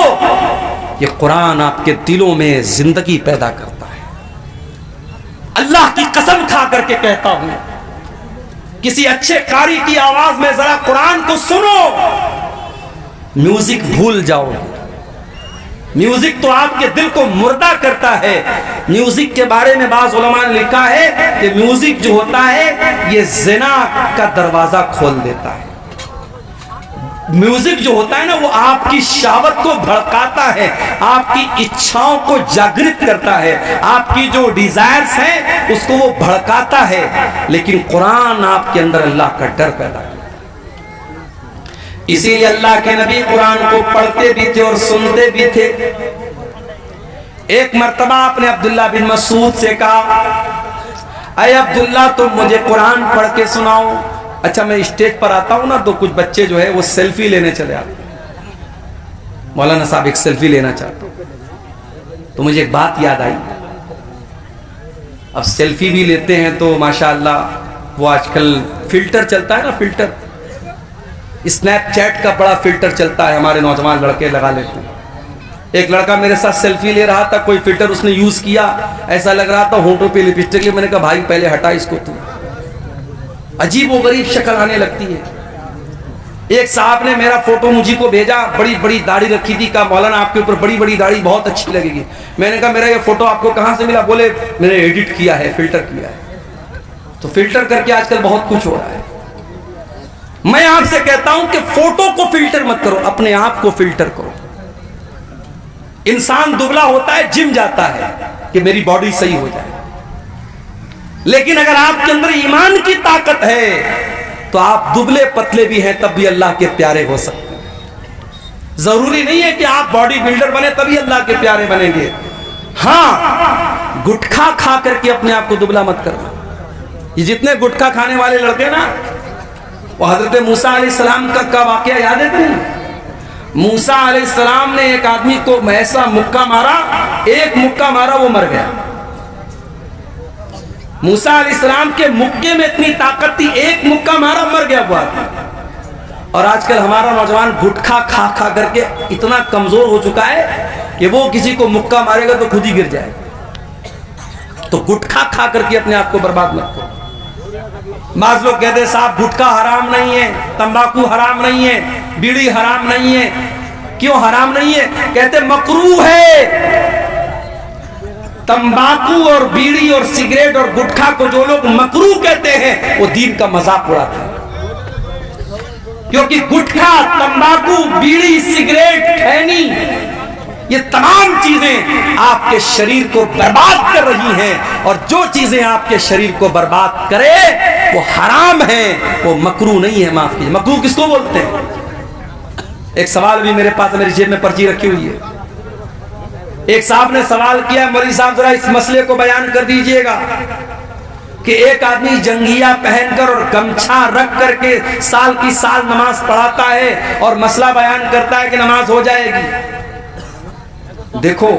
ये कुरान आपके दिलों में जिंदगी पैदा करता है। अल्लाह की कसम खा करके कहता हूं, किसी अच्छे कारी की आवाज में जरा कुरान को सुनो, म्यूजिक भूल जाओ। म्यूजिक तो आपके दिल को मुर्दा करता है। म्यूजिक के बारे में बाज़ उलमा ने लिखा है कि म्यूजिक जो होता है ये जिना का दरवाजा खोल देता है। म्यूजिक जो होता है ना, वो आपकी शहवत को भड़काता है, आपकी इच्छाओं को जागृत करता है, आपकी जो डिजायर्स हैं उसको वो भड़काता है। लेकिन कुरान आपके अंदर अल्लाह का डर पैदा करता है। इसीलिए अल्लाह के नबी कुरान को पढ़ते भी थे और सुनते भी थे। एक मर्तबा आपने अब्दुल्ला बिन मसूद से कहा, अरे अब्दुल्ला तुम मुझे कुरान पढ़ के सुनाओ। अच्छा, मैं स्टेज पर आता हूं ना तो कुछ बच्चे जो है वो सेल्फी लेने चले आते, मौलाना साहब एक सेल्फी लेना चाहता हूं। तो मुझे एक बात याद आई, अब सेल्फी भी लेते हैं तो माशाअल्लाह वो आजकल फिल्टर चलता है ना, फिल्टर स्नैपचैट का बड़ा फिल्टर चलता है, हमारे नौजवान लड़के लगा लेते हैं। एक लड़का मेरे साथ सेल्फी ले रहा था, कोई फिल्टर उसने यूज किया, ऐसा लग रहा था होंठों पे लिपस्टिक ले। मैंने कहा भाई पहले हटा इसको, तू अजीब व गरीब शक्ल आने लगती है। एक साहब ने मेरा फोटो मुझे को भेजा, बड़ी बड़ी दाढ़ी रखी थी, कहा मौलाना आपके ऊपर बड़ी बड़ी दाढ़ी बहुत अच्छी लगेगी। मैंने कहा मेरा ये फोटो आपको कहां से मिला? बोले मैंने एडिट किया है, फिल्टर किया है। तो फिल्टर करके आजकल बहुत कुछ हो रहा है। मैं आपसे कहता हूं कि फोटो को फिल्टर मत करो, अपने आप को फिल्टर करो। इंसान दुबला होता है, जिम जाता है कि मेरी बॉडी सही हो जाए। लेकिन अगर आपके अंदर ईमान की ताकत है तो आप दुबले पतले भी हैं तब भी अल्लाह के प्यारे हो सकते हैं। जरूरी नहीं है कि आप बॉडी बिल्डर बने तभी अल्लाह के प्यारे बनेंगे। हाँ, गुटखा खा करके अपने आप को दुबला मत करना। ये जितने गुटखा खाने वाले लड़के ना, वो हजरत मूसा अलैहिस्सलाम का वाकया याद है तुम्हें? मूसा अलैहिस्सलाम ने एक आदमी को ऐसा मुक्का मारा, एक मुक्का मारा वो मर गया। मूसा अलैहिस्सलाम के मुक्के में इतनी ताकत थी, एक मुक्का मारा मर गया वो आदमी। और आजकल हमारा नौजवान गुटखा खा खा करके इतना कमजोर हो चुका है कि वो किसी को मुक्का मारेगा तो खुद ही गिर जाएगा। तो गुटखा खा करके अपने आप को बर्बाद मत करो। बाज़ लोग कहते हैं साहब गुटखा हराम नहीं है, तंबाकू हराम नहीं है, बीड़ी हराम नहीं है। क्यों हराम नहीं है? कहते मकरूह है। तंबाकू और बीड़ी और सिगरेट और गुटखा को जो लोग मकरूह कहते हैं वो दीन का मजाक उड़ाते हैं। क्योंकि गुटखा, तंबाकू, बीड़ी, सिगरेट, खैनी, ये तमाम चीजें आपके शरीर को बर्बाद कर रही हैं। और जो चीजें आपके शरीर को बर्बाद करे वो हराम है, वो मकरूह नहीं है। माफ कीजिए, मकरूह किसको बोलते हैं? एक सवाल भी मेरे पास, मेरी जेब में पर्ची रखी हुई है। एक साहब ने सवाल किया, मौलवी साहब जरा इस मसले को बयान कर दीजिएगा कि एक आदमी जंगिया पहनकर और गमछा रख करके साल की साल नमाज पढ़ाता है और मसला बयान करता है कि नमाज हो जाएगी। देखो,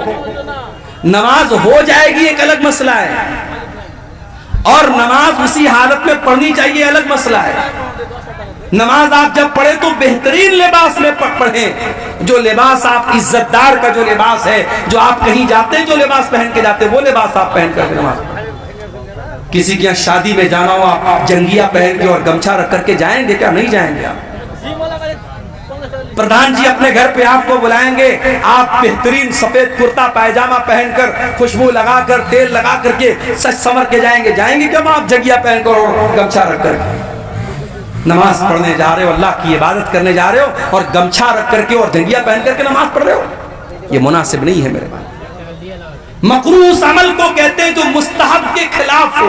नमाज हो जाएगी एक अलग मसला है और नमाज उसी हालत में पढ़नी चाहिए अलग मसला है। नमाज आप जब पढ़े तो बेहतरीन लिबास में पढ़ें। जो लिबास आप इज्जतदार का जो लिबास है, जो आप कहीं जाते हैं जो लिबास पहन के जाते हैं, वो लिबास आप पहन करके नमाज पढ़ें। किसी के यहाँ शादी में जाना हो, आप जंगिया पहन के और गमछा रख करके जाएंगे क्या? नहीं जाएंगे आप। प्रधान जी अपने घर पे आपको बुलाएंगे, आप बेहतरीन सफेद कुर्ता पायजामा पहनकर, खुशबू लगाकर, तेल लगा करके सच संवर के जाएंगे? जाएंगे क्या आप जंगिया पहनकर और गमछा रख करके? नमाज पढ़ने जा रहे हो, अल्लाह की इबादत करने जा रहे हो और गमछा रख करके और जंगिया पहन करके नमाज पढ़ रहे हो, ये मुनासिब नहीं है मेरे भाई। मकरूह उस अमल को कहते हैं जो मुस्तहब के खिलाफ हो।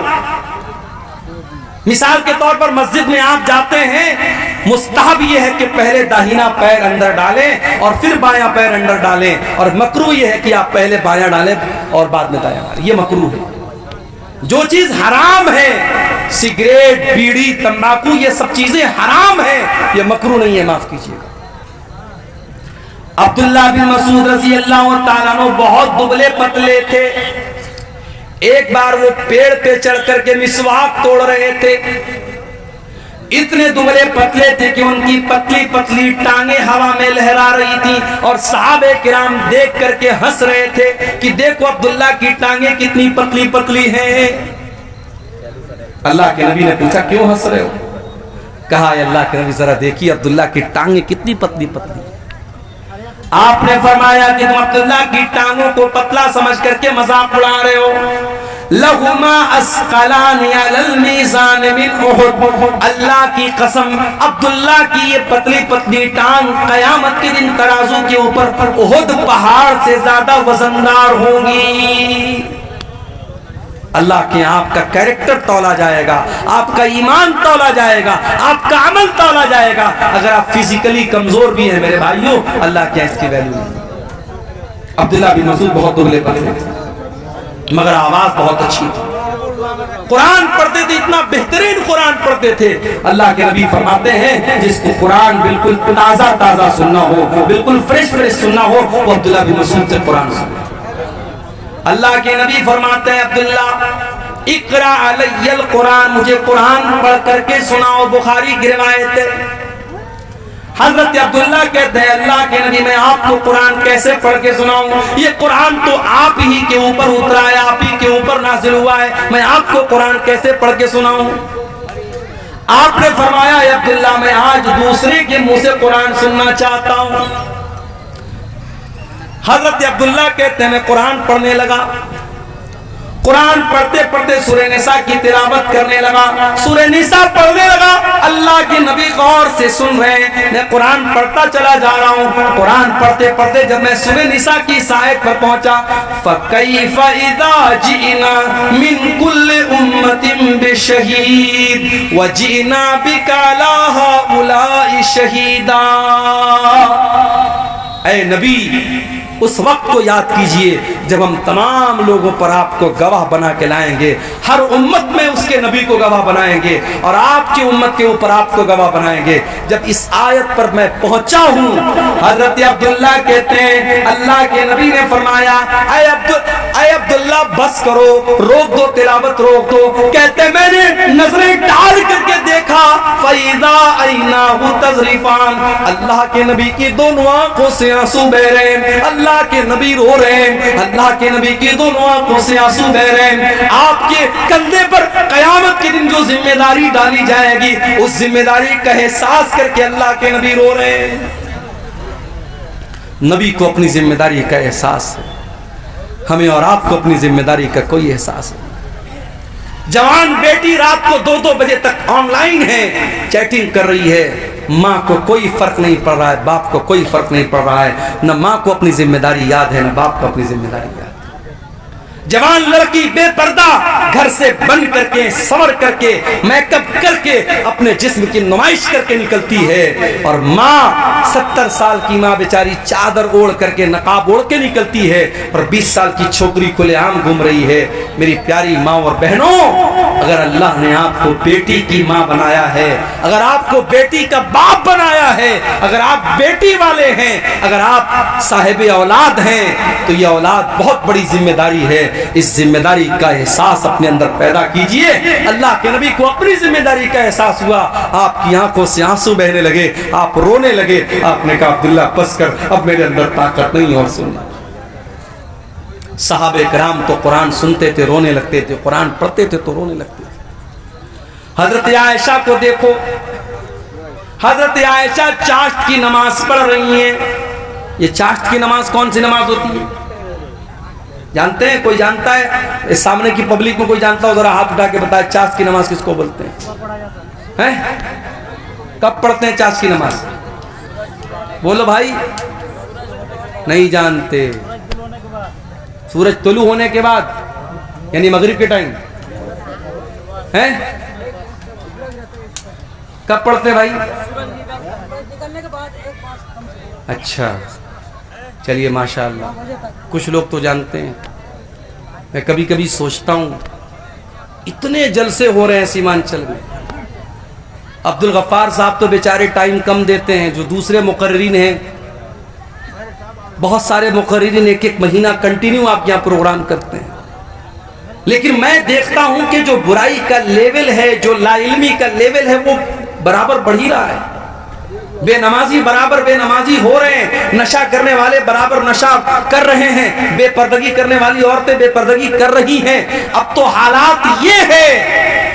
मिसाल के तौर पर मस्जिद में आप जाते हैं, मुस्तहब ये है कि पहले दाहिना पैर अंदर डालें और फिर बायां पैर अंदर डालें, और मकरूह ये है कि आप पहले बायां डालें और बाद में दायां डालें। ये मकरूह है। जो चीज हराम है, सिगरेट, बीड़ी, तंबाकू, ये सब चीजें हराम है, ये मकरूह नहीं है। माफ कीजिएगा। अब्दुल्लाह बिन मसूद रज़ी अल्लाह तआला अन्हु बहुत दुबले पतले थे। एक बार वो पेड़ पे चढ़ करके मिसवाक तोड़ रहे थे। इतने दुबले पतले थे कि उनकी पतली पतली टांगे हवा में लहरा रही थी और सहाबे किराम देख करके हंस रहे थे कि देखो अब्दुल्ला की टांगे कितनी पतली पतली हैं। अल्लाह के नबी ने पूछा क्यों हंस रहे हो? कहा अल्लाह के नबी जरा देखिए अब्दुल्ला की टांगे कितनी पतली पतली। आपने फरमाया कि तुम अब्दुल्ला की टांगों को पतला समझ करके मजाक उड़ा रहे हो। लहुमा अस्क़लानि अलल मीज़ान मिन उहुद, अल्लाह की कसम अब्दुल्ला की ये पतली पतली टांग कयामत के दिन तराजू के ऊपर उहुद पहाड़ से ज्यादा वजनदार होंगी। अल्लाह के आपका कैरेक्टर तौला जाएगा, आपका ईमान तौला जाएगा, आपका अमल तौला जाएगा। अगर आप फिजिकली कमजोर भी हैं मेरे भाइयों, अल्लाह के इसकी वैल्यू नहीं। अब्दुल्ला बिन मसूद बहुत दुबले पतले थे मगर आवाज बहुत अच्छी थी। कुरान पढ़ते थे, इतना बेहतरीन कुरान पढ़ते थे। अल्लाह के नबी फरमाते हैं जिसको कुरान बिल्कुल ताजा ताजा सुनना हो, बिल्कुल फ्रेश फ्रेश सुनना हो, वो अब्दुल्ला बिन मसूद से कुरान सुने। अल्लाह के नबी फरमाते हैं अब्दुल्ला इकरा अलैयल कुरान, मुझे कुरान पढ़ करके सुनाओ। बुखारी की रिवायत है। हजरत अब्दुल्ला कहते हैं अल्लाह के नबी मैं आपको कुरान कैसे पढ़ के सुनाऊं? ये कुरान तो आप ही के ऊपर उतरा है, आप ही के ऊपर नाज़िल हुआ है, मैं आपको कुरान कैसे पढ़ के सुनाऊं? आपने फरमाया अब्दुल्ला मैं आज दूसरे के मुंह से कुरान सुनना चाहता हूं। हजरत अब्दुल्ला कहते हैं मैं कुरान पढ़ने लगा कुरान पढ़ते पढ़ते सूरह निसा की तिलावत करने लगा, सूरह निसा पढ़ने लगा। अल्लाह के नबी गौर से सुन रहे हैं, मैं कुरान पढ़ता चला जा रहा हूँ। कुरान पढ़ते पढ़ते जब मैं सूरह निसा की इस आयत पर पहुंचा, फकैफ इज़ा जिना मिन कुल्लि उम्मतिन बिशहीद व जिना बिका अला हाउलाई शहीदा। ऐ नबी, उस वक्त को याद कीजिए जब हम तमाम लोगों पर आपको गवाह बना के लाएंगे। हर उम्मत में उसके नबी को गवाह बनाएंगे और आपकी उम्मत के ऊपर आपको गवाह बनाएंगे। जब इस आयत पर मैं पहुंचा हूं, हजरत अब्दुल्ला कहते हैं अल्लाह के नबी ने फरमाया, ऐ अब्दुल्ला बस करो, रोक दो, तिलावत रोक दो। कहते मैंने नजरें डाल करके देखा, फैज़ा ऐनाहु तज़रिफान, अल्लाह के नबी की दोनों आंखों से आंसू बह रहे हैं। अल्लाह के नबी रो रहे हैं, अल्लाह के नबी की दोनों आंखों से आंसू बह रहे हैं। आपके कंधे पर कयामत के दिन जो जिम्मेदारी डाली जाएगी, उस जिम्मेदारी का एहसास करके अल्लाह के नबी रो रहे हैं। नबी को अपनी जिम्मेदारी का एहसास है, हमें और आपको अपनी जिम्मेदारी का कोई एहसास नहीं। जवान बेटी रात को 2-2 बजे तक ऑनलाइन है, चैटिंग कर रही है। माँ को कोई फर्क नहीं पड़ रहा है, बाप को कोई फर्क नहीं पड़ रहा है। न माँ को अपनी जिम्मेदारी याद है, न बाप को अपनी जिम्मेदारी याद है। जवान लड़की बेपर्दा घर से बन करके, सवर करके, मेकअप करके अपने जिस्म की नुमाइश करके निकलती है, और माँ 70 साल की माँ बेचारी चादर ओढ़ करके, नकाब ओढ़ के निकलती है, और 20 साल की छोकरी खुलेआम घूम रही है। मेरी प्यारी माँ और बहनों, अगर अल्लाह ने आपको बेटी की माँ बनाया है, अगर आपको बेटी का बाप बनाया है, अगर आप बेटी वाले हैं, अगर आप साहिब औलाद हैं, तो यह औलाद बहुत बड़ी जिम्मेदारी है। इस जिम्मेदारी का एहसास अपने अंदर पैदा कीजिए। अल्लाह के नबी को अपनी जिम्मेदारी का एहसास हुआ, आपकी आंखों से आंसू बहने लगे, आप रोने लगे। आपने कहा अब्दुल्ला बस कर, अब मेरे अंदर ताकत नहीं और सुनना। सहाबे कराम तो कुरान सुनते थे, रोने लगते थे, कुरान पढ़ते थे तो रोने लगते थे। हजरत आयशा को देखो, हजरत आयशा चाश्त की नमाज पढ़ रही हैं। ये चाश्त की नमाज कौन सी नमाज होती है जानते हैं? कोई जानता है? इस सामने की पब्लिक में कोई जानता हो, जरा हाथ उठा के बताए चाश्त की नमाज किसको बोलते हैं? कब पढ़ते हैं चाश्त की नमाज? बोलो भाई, नहीं जानते। सूरज तुलू होने के बाद, यानी मगरिब के टाइम है। कब पढ़ते भाई? अच्छा, चलिए माशाअल्लाह, कुछ लोग तो जानते हैं। मैं कभी कभी सोचता हूँ, इतने जलसे हो रहे हैं सीमांचल में। अब्दुल गफ्फार साहब तो बेचारे टाइम कम देते हैं, जो दूसरे मुकर्रिरीन हैं, बहुत सारे मुकर्रिरीन 1-1 महीना कंटिन्यू आप यहाँ प्रोग्राम करते हैं। लेकिन मैं देखता हूँ कि जो बुराई का लेवल है, जो लाइल्मी का लेवल है, वो बराबर बढ़ ही रहा है। बेनमाजी बराबर बेनमाजी हो रहे हैं, नशा करने वाले बराबर नशा कर रहे हैं, बेपर्दगी करने वाली औरतें बेपर्दगी कर रही हैं। अब तो हालात ये है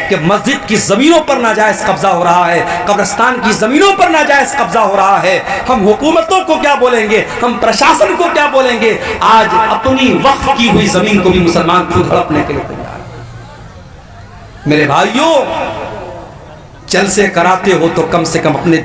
कि मस्जिद की जमीनों पर नाजायज कब्जा हो रहा है, कब्रिस्तान की जमीनों पर नाजायज कब्जा हो रहा है। हम हुकूमतों को क्या बोलेंगे, हम प्रशासन को क्या बोलेंगे? आज अपनी वक्फ की हुई जमीन को भी मुसलमान खुद हड़पने के लिए तैयार है। मेरे भाइयों, जलसे कराते हो तो कम से कम अपने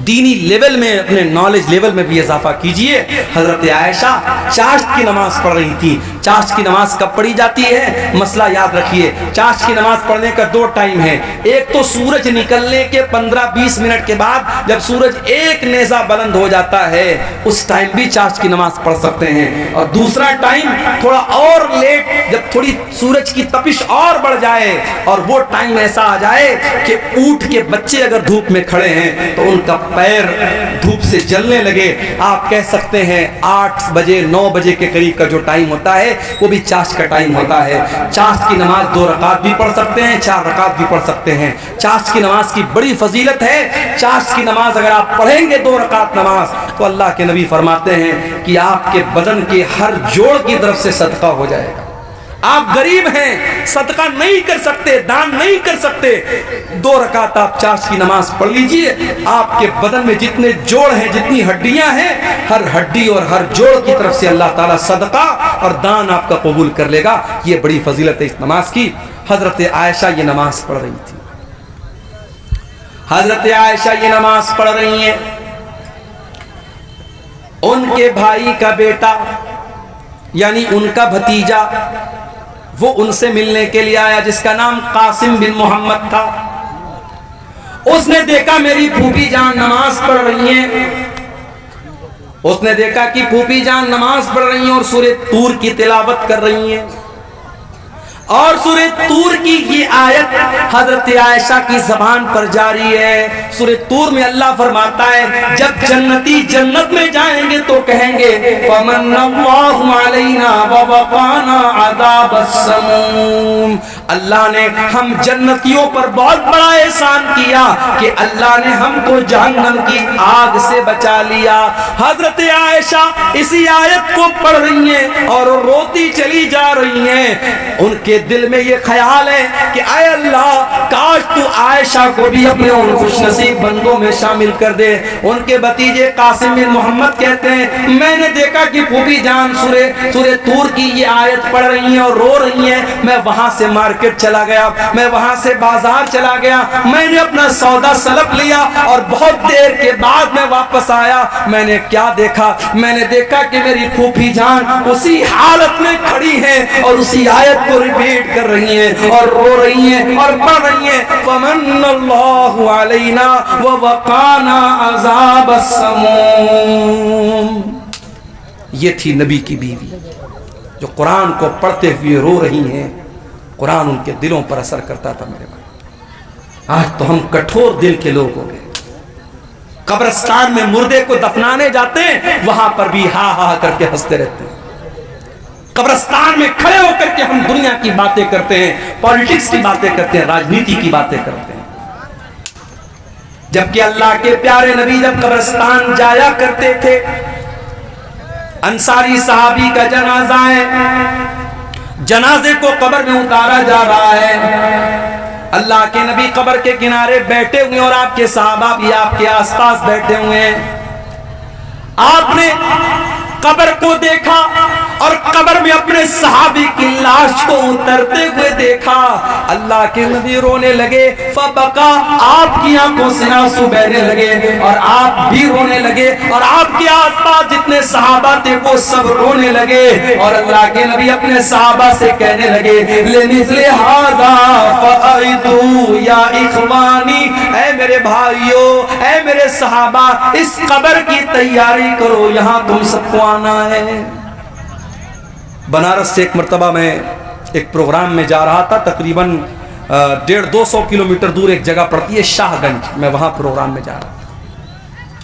दीनी लेवल में, अपने नॉलेज लेवल में भी इजाफा कीजिए। हजरत आयशा चाश्त की नमाज पढ़ रही थी। चाश्त की नमाज कब पढ़ी जाती है? मसला याद रखिए, चाश्त की नमाज पढ़ने का 2 टाइम है। एक तो सूरज निकलने के 15-20 मिनट के बाद, जब सूरज एक नेजा बुलंद हो जाता है, उस टाइम भी चाश्त की नमाज पढ़ सकते हैं। और दूसरा टाइम थोड़ा और लेट, जब थोड़ी सूरज की तपिश और बढ़ जाए, और वो टाइम ऐसा आ जाए कि ऊंट के बच्चे अगर धूप में खड़े हैं तो उनका पैर धूप से जलने लगे, आप कह सकते हैं 8 बजे 9 बजे के करीब का जो टाइम होता है, वो भी चाश्त का टाइम होता है। चाश्त की नमाज 2 रकात भी पढ़ सकते हैं, 4 रकात भी पढ़ सकते हैं। चाश्त की नमाज की बड़ी फजीलत है। चाश्त की नमाज अगर आप पढ़ेंगे 2 रकात नमाज, तो अल्लाह के नबी फरमाते हैं कि आपके बदन के हर जोड़ की तरफ से सदका हो जाएगा। आप गरीब हैं, सदका नहीं कर सकते, दान नहीं कर सकते, 2 रकात आप चाश की नमाज पढ़ लीजिए। आपके बदन में जितने जोड़ हैं, जितनी हड्डियां हैं, हर हड्डी और हर जोड़ की तरफ से अल्लाह ताला सदका और दान आपका कबूल कर लेगा। ये बड़ी फजीलत है इस नमाज की। हजरत आयशा ये नमाज पढ़ रही थी। हजरत आयशा ये नमाज पढ़ रही हैं। उनके भाई का बेटा यानी उनका भतीजा वो उनसे मिलने के लिए आया, जिसका नाम कासिम बिन मोहम्मद था। उसने देखा मेरी फूफी जान नमाज पढ़ रही हैं। उसने देखा कि फूफी जान नमाज पढ़ रही हैं और सूरह तूर की तिलावत कर रही हैं। और सूरह तूर की ये आयत हजरत आयशा की जबान पर जारी है। सूरह तूर में अल्लाह फरमाता है, जब जन्नती जन्नत में जाएंगे तो कहेंगे फमन्नल्लाहु अलैना व वक़ाना अज़ाबस्समूम। अल्लाह ने हम जन्नतियों पर बहुत बड़ा एहसान किया कि अल्लाह ने हमको जहन्नम की आग से बचा लिया। हजरत आयशा इसी आयत को पढ़ रही हैं और रोती चली जा रही हैं। उनके दिल में ये ख्याल है कि आए अल्लाह, काश तू आयशा को भी अपने उन खुशनसीब बंदों में शामिल कर दे। उनके भतीजे कासिम बिन मोहम्मद कहते हैं, मैंने देखा कि फूफी जान सूरह तूर की ये आयत पढ़ रही हैं और रो रही हैं। मैं वहां से मार्केट चला गया, मैं वहां से बाजार चला गया, मैंने अपना सौदा सलप लिया और बहुत देर के बाद मैं वापस आया। मैंने क्या देखा? मैंने देखा कि मेरी फूफी जान उसी हालत में खड़ी है और उसी आयत को रिपीट कर रही हैं और रो रही हैं और पढ़ रही हैं, फमन्नल्लाहु अलैना व वक़ाना अज़ाबस्समूम। ये थी नबी की बीवी जो कुरान को पढ़ते हुए रो रही हैं। कुरान उनके दिलों पर असर करता था। मेरे भाई, आज तो हम कठोर दिल के लोग हो गए। कब्रिस्तान में मुर्दे को दफनाने जाते हैं, वहां पर भी हा हा करके हंसते रहते हैं। कब्रिस्तान में खड़े होकर के हम दुनिया की बातें करते हैं, पॉलिटिक्स की बातें करते हैं, राजनीति की बातें करते हैं। जबकि अल्लाह के प्यारे नबी जब कब्रिस्तान जाया करते थे, अंसारी सहाबी का जनाजा है, जनाजे को कब्र में उतारा जा रहा है। अल्लाह के नबी कब्र के किनारे बैठे हुए और आपके सहाबा भी आपके आसपास बैठे हुए हैं। आपने कब्र को देखा और कब्र में अपने सहाबी की लाश को उतरते हुए देखा। अल्लाह के नबी रोने लगे, फबका, आपकी आंखों से आंसू बहने लगे और आप भी रोने लगे और आपके आसपास जितने सहाबा थे वो सब रोने लगे। और अल्लाह के नबी अपने सहाबा से कहने लगे, लिमिस्ले हाज़ा फ़अइदू या इख़वानी, ऐ मेरे भाइयों, ऐ मेरे सहाबा, इस कब्र की तैयारी करो, यहां तुम सबको आना है। बनारस से एक मरतबा मैं एक प्रोग्राम में जा रहा था। तकरीबन 150-200 किलोमीटर दूर एक जगह पड़ती है शाहगंज। मैं वहां प्रोग्राम में जा रहा था।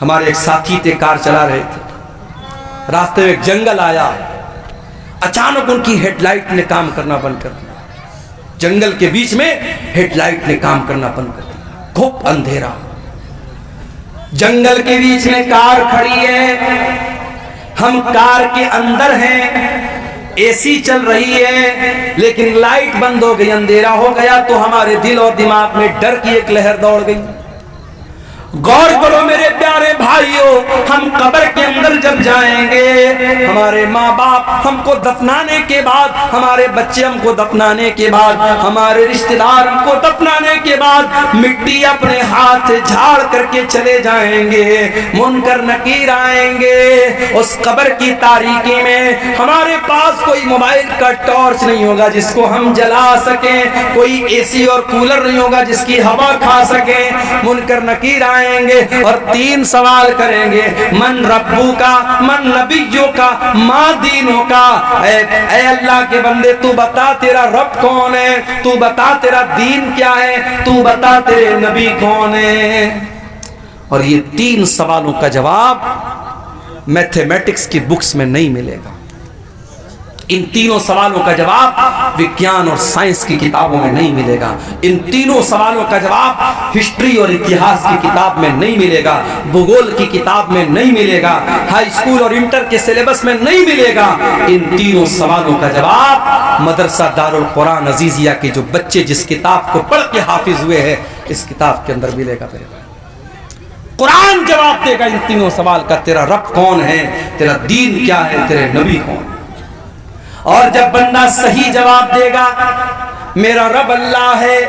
हमारे एक साथी थे, कार चला रहे थे। रास्ते में एक जंगल आया। अचानक उनकी हेडलाइट ने काम करना बंद कर दिया। जंगल के बीच में हेडलाइट ने काम करना बंद कर दिया। खूब अंधेरा, जंगल के बीच में कार खड़ी है, हम कार के अंदर हैं, एसी चल रही है, लेकिन लाइट बंद हो गई, अंधेरा हो गया। तो हमारे दिल और दिमाग में डर की एक लहर दौड़ गई। गौर करो मेरे प्यारे भाइयों, हम कब्र के अंदर जब जाएंगे, हमारे माँ बाप हमको दफनाने के बाद, हमारे बच्चे हमको दफनाने के बाद, हमारे रिश्तेदार हमको दफनाने के बाद मिट्टी अपने हाथ से झाड़ करके चले जाएंगे। मुनकर नकीर आएंगे। उस कब्र की तारीकी में हमारे पास कोई मोबाइल का टॉर्च नहीं होगा जिसको हम जला सकें, कोई एसी और कूलर नहीं होगा जिसकी हवा खा सकें। मुनकर नकीर आएंगे और 3 सवाल करेंगे, मन रब्बू का, मन नबियों का, माँ दीनों का। ऐ अल्लाह के बंदे, तू बता तेरा रब कौन है, तू बता तेरा दीन क्या है, तू बता तेरे नबी कौन है। और ये 3 सवालों का जवाब मैथमेटिक्स की बुक्स में नहीं मिलेगा। इन तीनों सवालों का जवाब विज्ञान और साइंस की किताबों में नहीं मिलेगा। इन तीनों सवालों का जवाब हिस्ट्री और इतिहास की किताब में नहीं मिलेगा, भूगोल की किताब में नहीं मिलेगा, हाई स्कूल और इंटर के सिलेबस में नहीं मिलेगा। इन तीनों सवालों का जवाब मदरसा दारुल कुरान अजीजिया के जो बच्चे जिस किताब को पढ़ के हाफिज हुए हैं, इस किताब के अंदर मिलेगा। मेरे भाई, कुरान जवाब देगा इन तीनों सवाल का, तेरा रब कौन है, तेरा दीन क्या है, तेरे नबी कौन है। और जब बंदा सही जवाब देगा, मेरा रब अल्लाह है,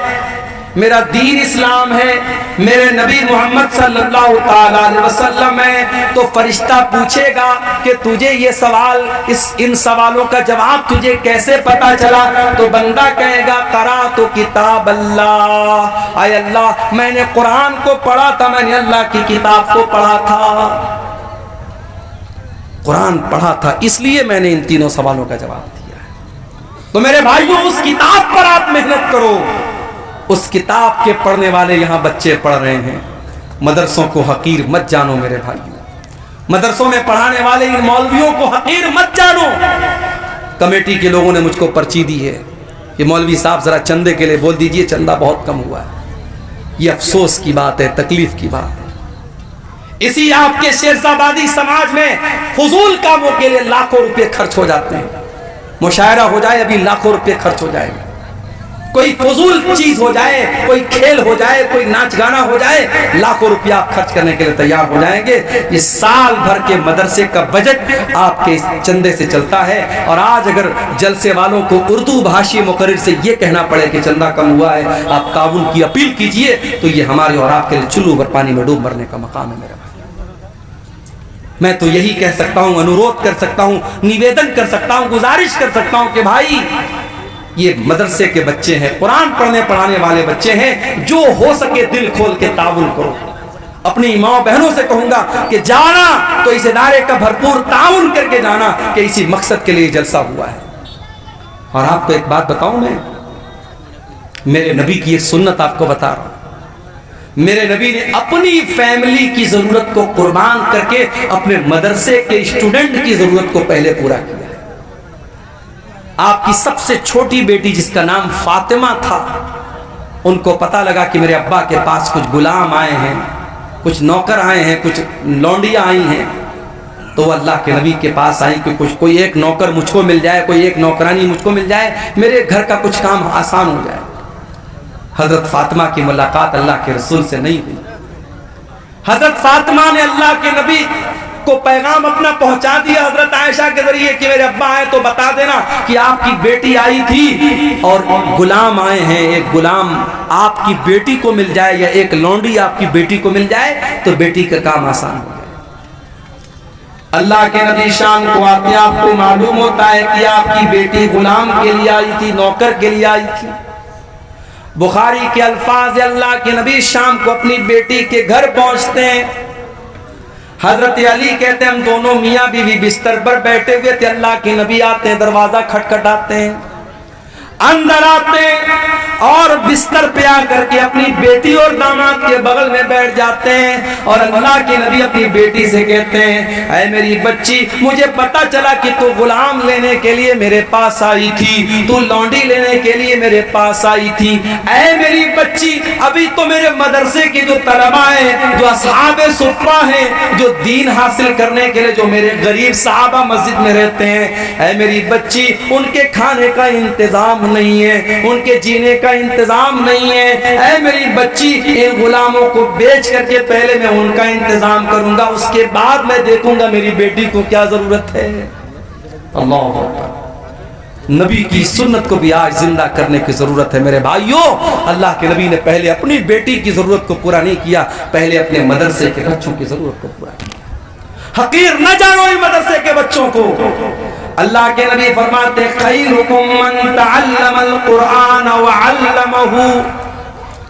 मेरा दीन इस्लाम है, मेरे नबी मोहम्मद सल्लल्लाहु अलैहि वसल्लम है, तो फरिश्ता पूछेगा कि तुझे ये सवाल, इन सवालों का जवाब तुझे कैसे पता चला। तो बंदा कहेगा करा तो किताब अल्लाह, आय अल्लाह मैंने कुरान को पढ़ा था, मैंने अल्लाह की किताब को पढ़ा था, कुरान पढ़ा था, इसलिए मैंने इन तीनों सवालों का जवाब दिया है। तो मेरे भाइयों, उस किताब पर आप मेहनत करो। उस किताब के पढ़ने वाले यहां बच्चे पढ़ रहे हैं। मदरसों को हकीर मत जानो मेरे भाइयों, मदरसों में पढ़ाने वाले इन मौलवियों को हकीर मत जानो। कमेटी के लोगों ने मुझको पर्ची दी है कि मौलवी साहब जरा चंदे के लिए बोल दीजिए, चंदा बहुत कम हुआ है। ये अफसोस की बात है, तकलीफ की बात है। इसी आपके शेरशाबादी समाज में फजूल कामों के लिए लाखों रुपए खर्च हो जाते हैं। मुशायरा हो जाए, अभी लाखों रुपए खर्च हो जाएंगे। कोई फजूल चीज हो जाए, कोई खेल हो जाए, कोई नाच गाना हो जाए, लाखों रुपया आप खर्च करने के लिए तैयार हो जाएंगे। ये साल भर के मदरसे का बजट आपके इस चंदे से चलता है। और आज अगर जलसे वालों को उर्दू भाषी मुकर्रिर से ये कहना पड़े कि चंदा कम हुआ है, आप ताउन की अपील कीजिए, तो ये हमारे और आपके लिए चुल्लू भर पानी में डूब मरने का मकाम है। मेरा मैं तो यही कह सकता हूं, अनुरोध कर सकता हूं, निवेदन कर सकता हूं, गुजारिश कर सकता हूं कि भाई ये मदरसे के बच्चे हैं, कुरान पढ़ने पढ़ाने वाले बच्चे हैं, जो हो सके दिल खोल के ताउन करो। अपनी माँ बहनों से कहूंगा कि जाना तो इस इदारे का भरपूर ताउन करके जाना कि इसी मकसद के लिए जलसा हुआ है। और आपको एक बात बताऊं, मैं मेरे नबी की एक सुन्नत आपको बता रहा हूं। मेरे नबी ने अपनी फैमिली की जरूरत को कुर्बान करके अपने मदरसे के स्टूडेंट की जरूरत को पहले पूरा किया। आपकी सबसे छोटी बेटी जिसका नाम फातिमा था, उनको पता लगा कि मेरे अब्बा के पास कुछ गुलाम आए हैं, कुछ नौकर आए हैं, कुछ लौंडियां आई हैं, तो वो अल्लाह के नबी के पास आई कि कुछ कोई एक नौकर मुझको मिल जाए, कोई एक नौकरानी मुझको मिल जाए, मेरे घर का कुछ काम आसान हो जाए। हजरत फातिमा की मुलाकात अल्लाह के रसूल से नहीं हुई। हजरत फातिमा ने अल्लाह के नबी को पैगाम अपना पहुंचा दिया हजरत आयशा के जरिए कि मेरे अब्बा आए तो बता देना कि आपकी बेटी आई थी और गुलाम आए हैं, एक गुलाम आपकी बेटी को मिल जाए या एक लौंडी आपकी बेटी को मिल जाए तो बेटी का काम आसान हो जाए। अल्लाह के नबी शाम को आते आपको मालूम होता है कि आपकी बेटी गुलाम के लिए आई थी, नौकर के लिए आई थी। बुखारी के अल्फाज, अल्लाह के नबी शाम को अपनी बेटी के घर पहुंचते हैं। हजरत अली कहते हैं हम दोनों मियाँ बीवी बिस्तर पर बैठे हुए थे, अल्लाह के नबी आते हैं, दरवाजा खटखटाते हैं, अंदर आते और बिस्तर पे आकर के अपनी बेटी और दामाद के बगल में बैठ जाते हैं। और अल्लाह के नबी अपनी बेटी से कहते हैं, ऐ मेरी बच्ची, मुझे पता चला कि तू गुलाम लेने के लिए मेरे पास आई थी, तू लौंडी लेने के लिए मेरे पास आई थी। ऐ मेरी बच्ची, अभी तो मेरे मदरसे के जो तलबा है, जो असहाबे सुफ़ा हैं, जो दीन हासिल करने के लिए जो मेरे गरीब साहबा मस्जिद में रहते हैं, ऐ मेरी बच्ची, उनके खाने का इंतजाम नहीं है, उनके जीने का इंतजाम नहीं है। ऐ मेरी बच्ची, इन गुलामों को बेच करके पहले मैं उनका इंतजाम करूंगा, उसके बाद मैं देखूंगा मेरी बेटी को क्या जरूरत है। अल्लाह अकबर। नबी की सुन्नत को भी आज जिंदा करने की जरूरत है मेरे भाइयों। अल्लाह के नबी ने पहले अपनी बेटी की जरूरत को पूरा नहीं किया, पहले अपने मदरसे के बच्चों की जरूरत को पूरा किया। हकीर न जानो इन मदरसे के बच्चों को। अल्लाह के नबी फरमाते, खैरुकुम मन तअल्लमल कुरान व अल्लमहु,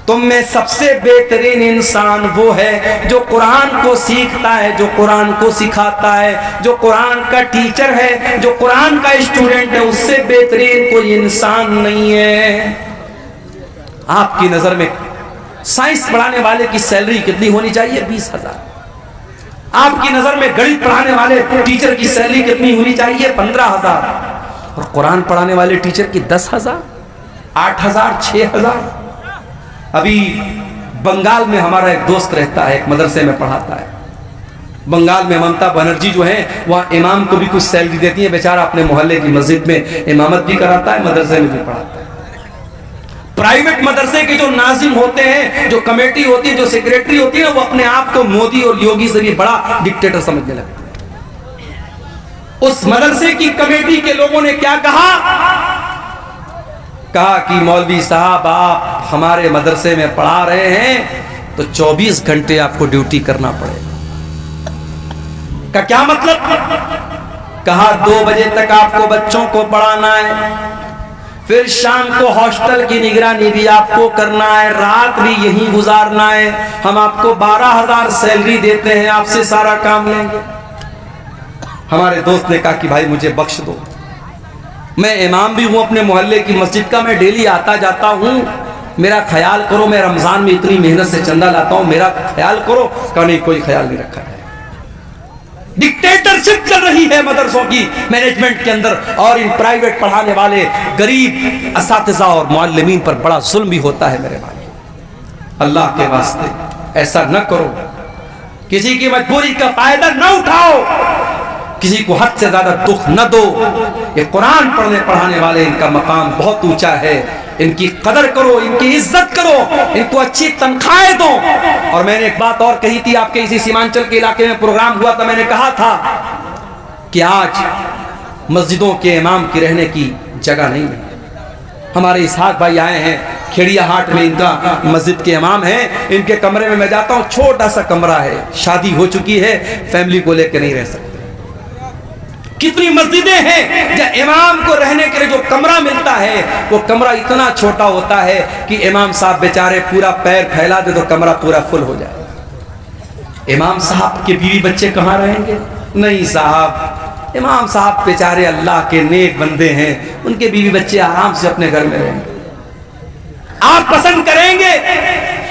तुम में सबसे बेहतरीन इंसान वो है जो कुरान को सीखता है, जो कुरान को सिखाता है, जो कुरान का टीचर है, जो कुरान का स्टूडेंट है, उससे बेहतरीन कोई इंसान नहीं है। आपकी नजर में साइंस पढ़ाने वाले की सैलरी कितनी होनी चाहिए? 20,000। आपकी नजर में गणित पढ़ाने वाले टीचर की सैलरी कितनी होनी चाहिए? 15,000। और कुरान पढ़ाने वाले टीचर की 10,000, 8,000, 6,000। अभी बंगाल में हमारा एक दोस्त रहता है, एक मदरसे में पढ़ाता है। बंगाल में ममता बनर्जी जो है वह इमाम को भी कुछ सैलरी देती है, बेचारा अपने मोहल्ले की मस्जिद में इमामत भी कराता है, मदरसे में भी पढ़ाता है। प्राइवेट मदरसे के जो नाजिम होते हैं, जो कमेटी होती है, जो सेक्रेटरी होती है, वो अपने आप को मोदी और योगी से भी बड़ा डिक्टेटर समझने लगते हैं। उस मदरसे की कमेटी के लोगों ने क्या कहा कि मौलवी साहब आप हमारे मदरसे में पढ़ा रहे हैं तो 24 घंटे आपको ड्यूटी करना पड़ेगा। का क्या मतलब? कहा 2 बजे तक आपको बच्चों को पढ़ाना है, फिर शाम को हॉस्टल की निगरानी भी आपको करना है, रात भी यहीं गुजारना है। हम आपको 12,000 सैलरी देते हैं, आपसे सारा काम लेंगे। हमारे दोस्त ने कहा कि भाई मुझे बख्श दो, मैं इमाम भी हूं अपने मोहल्ले की मस्जिद का, मैं डेली आता जाता हूं, मेरा ख्याल करो, मैं रमजान में इतनी मेहनत से चंदा लाता हूं, मेरा ख्याल करो। कहा नहीं, कोई ख्याल नहीं रखा है। डिक्टेटरशिप चल रही है मदरसों की मैनेजमेंट के अंदर, और इन प्राइवेट पढ़ाने वाले गरीब असातिज़ा और मुअल्लिमीन पर बड़ा जुल्म भी होता है। मेरे भाई, अल्लाह के वास्ते ऐसा न करो, किसी की मजबूरी का फायदा न उठाओ, किसी को हद से ज्यादा दुख न दो। ये कुरान पढ़ने पढ़ाने वाले, इनका मकाम बहुत ऊंचा है, इनकी कदर करो, इनकी इज्जत करो, इनको अच्छी तनख्वाहें दो। और मैंने एक बात और कही थी, आपके इसी सीमांचल के इलाके में प्रोग्राम हुआ था, मैंने कहा था कि आज मस्जिदों के इमाम की रहने की जगह नहीं है। हमारे इसहाक भाई आए हैं खेड़िया हाट में, इनका मस्जिद के इमाम हैं, इनके कमरे में मैं जाता हूँ, छोटा सा कमरा है, शादी हो चुकी है, फैमिली को लेकर नहीं रह सकते। कितनी मस्जिदें हैं जहाँ इमाम को रहने के लिए जो कमरा मिलता है वो कमरा इतना छोटा होता है कि इमाम साहब बेचारे पूरा पैर फैला दे तो कमरा पूरा फुल हो जाए। इमाम साहब के बीवी बच्चे कहाँ रहेंगे? नहीं साहब, इमाम साहब बेचारे अल्लाह के नेक बंदे हैं, उनके बीवी बच्चे आराम से अपने घर में रहेंगे। आप पसंद करेंगे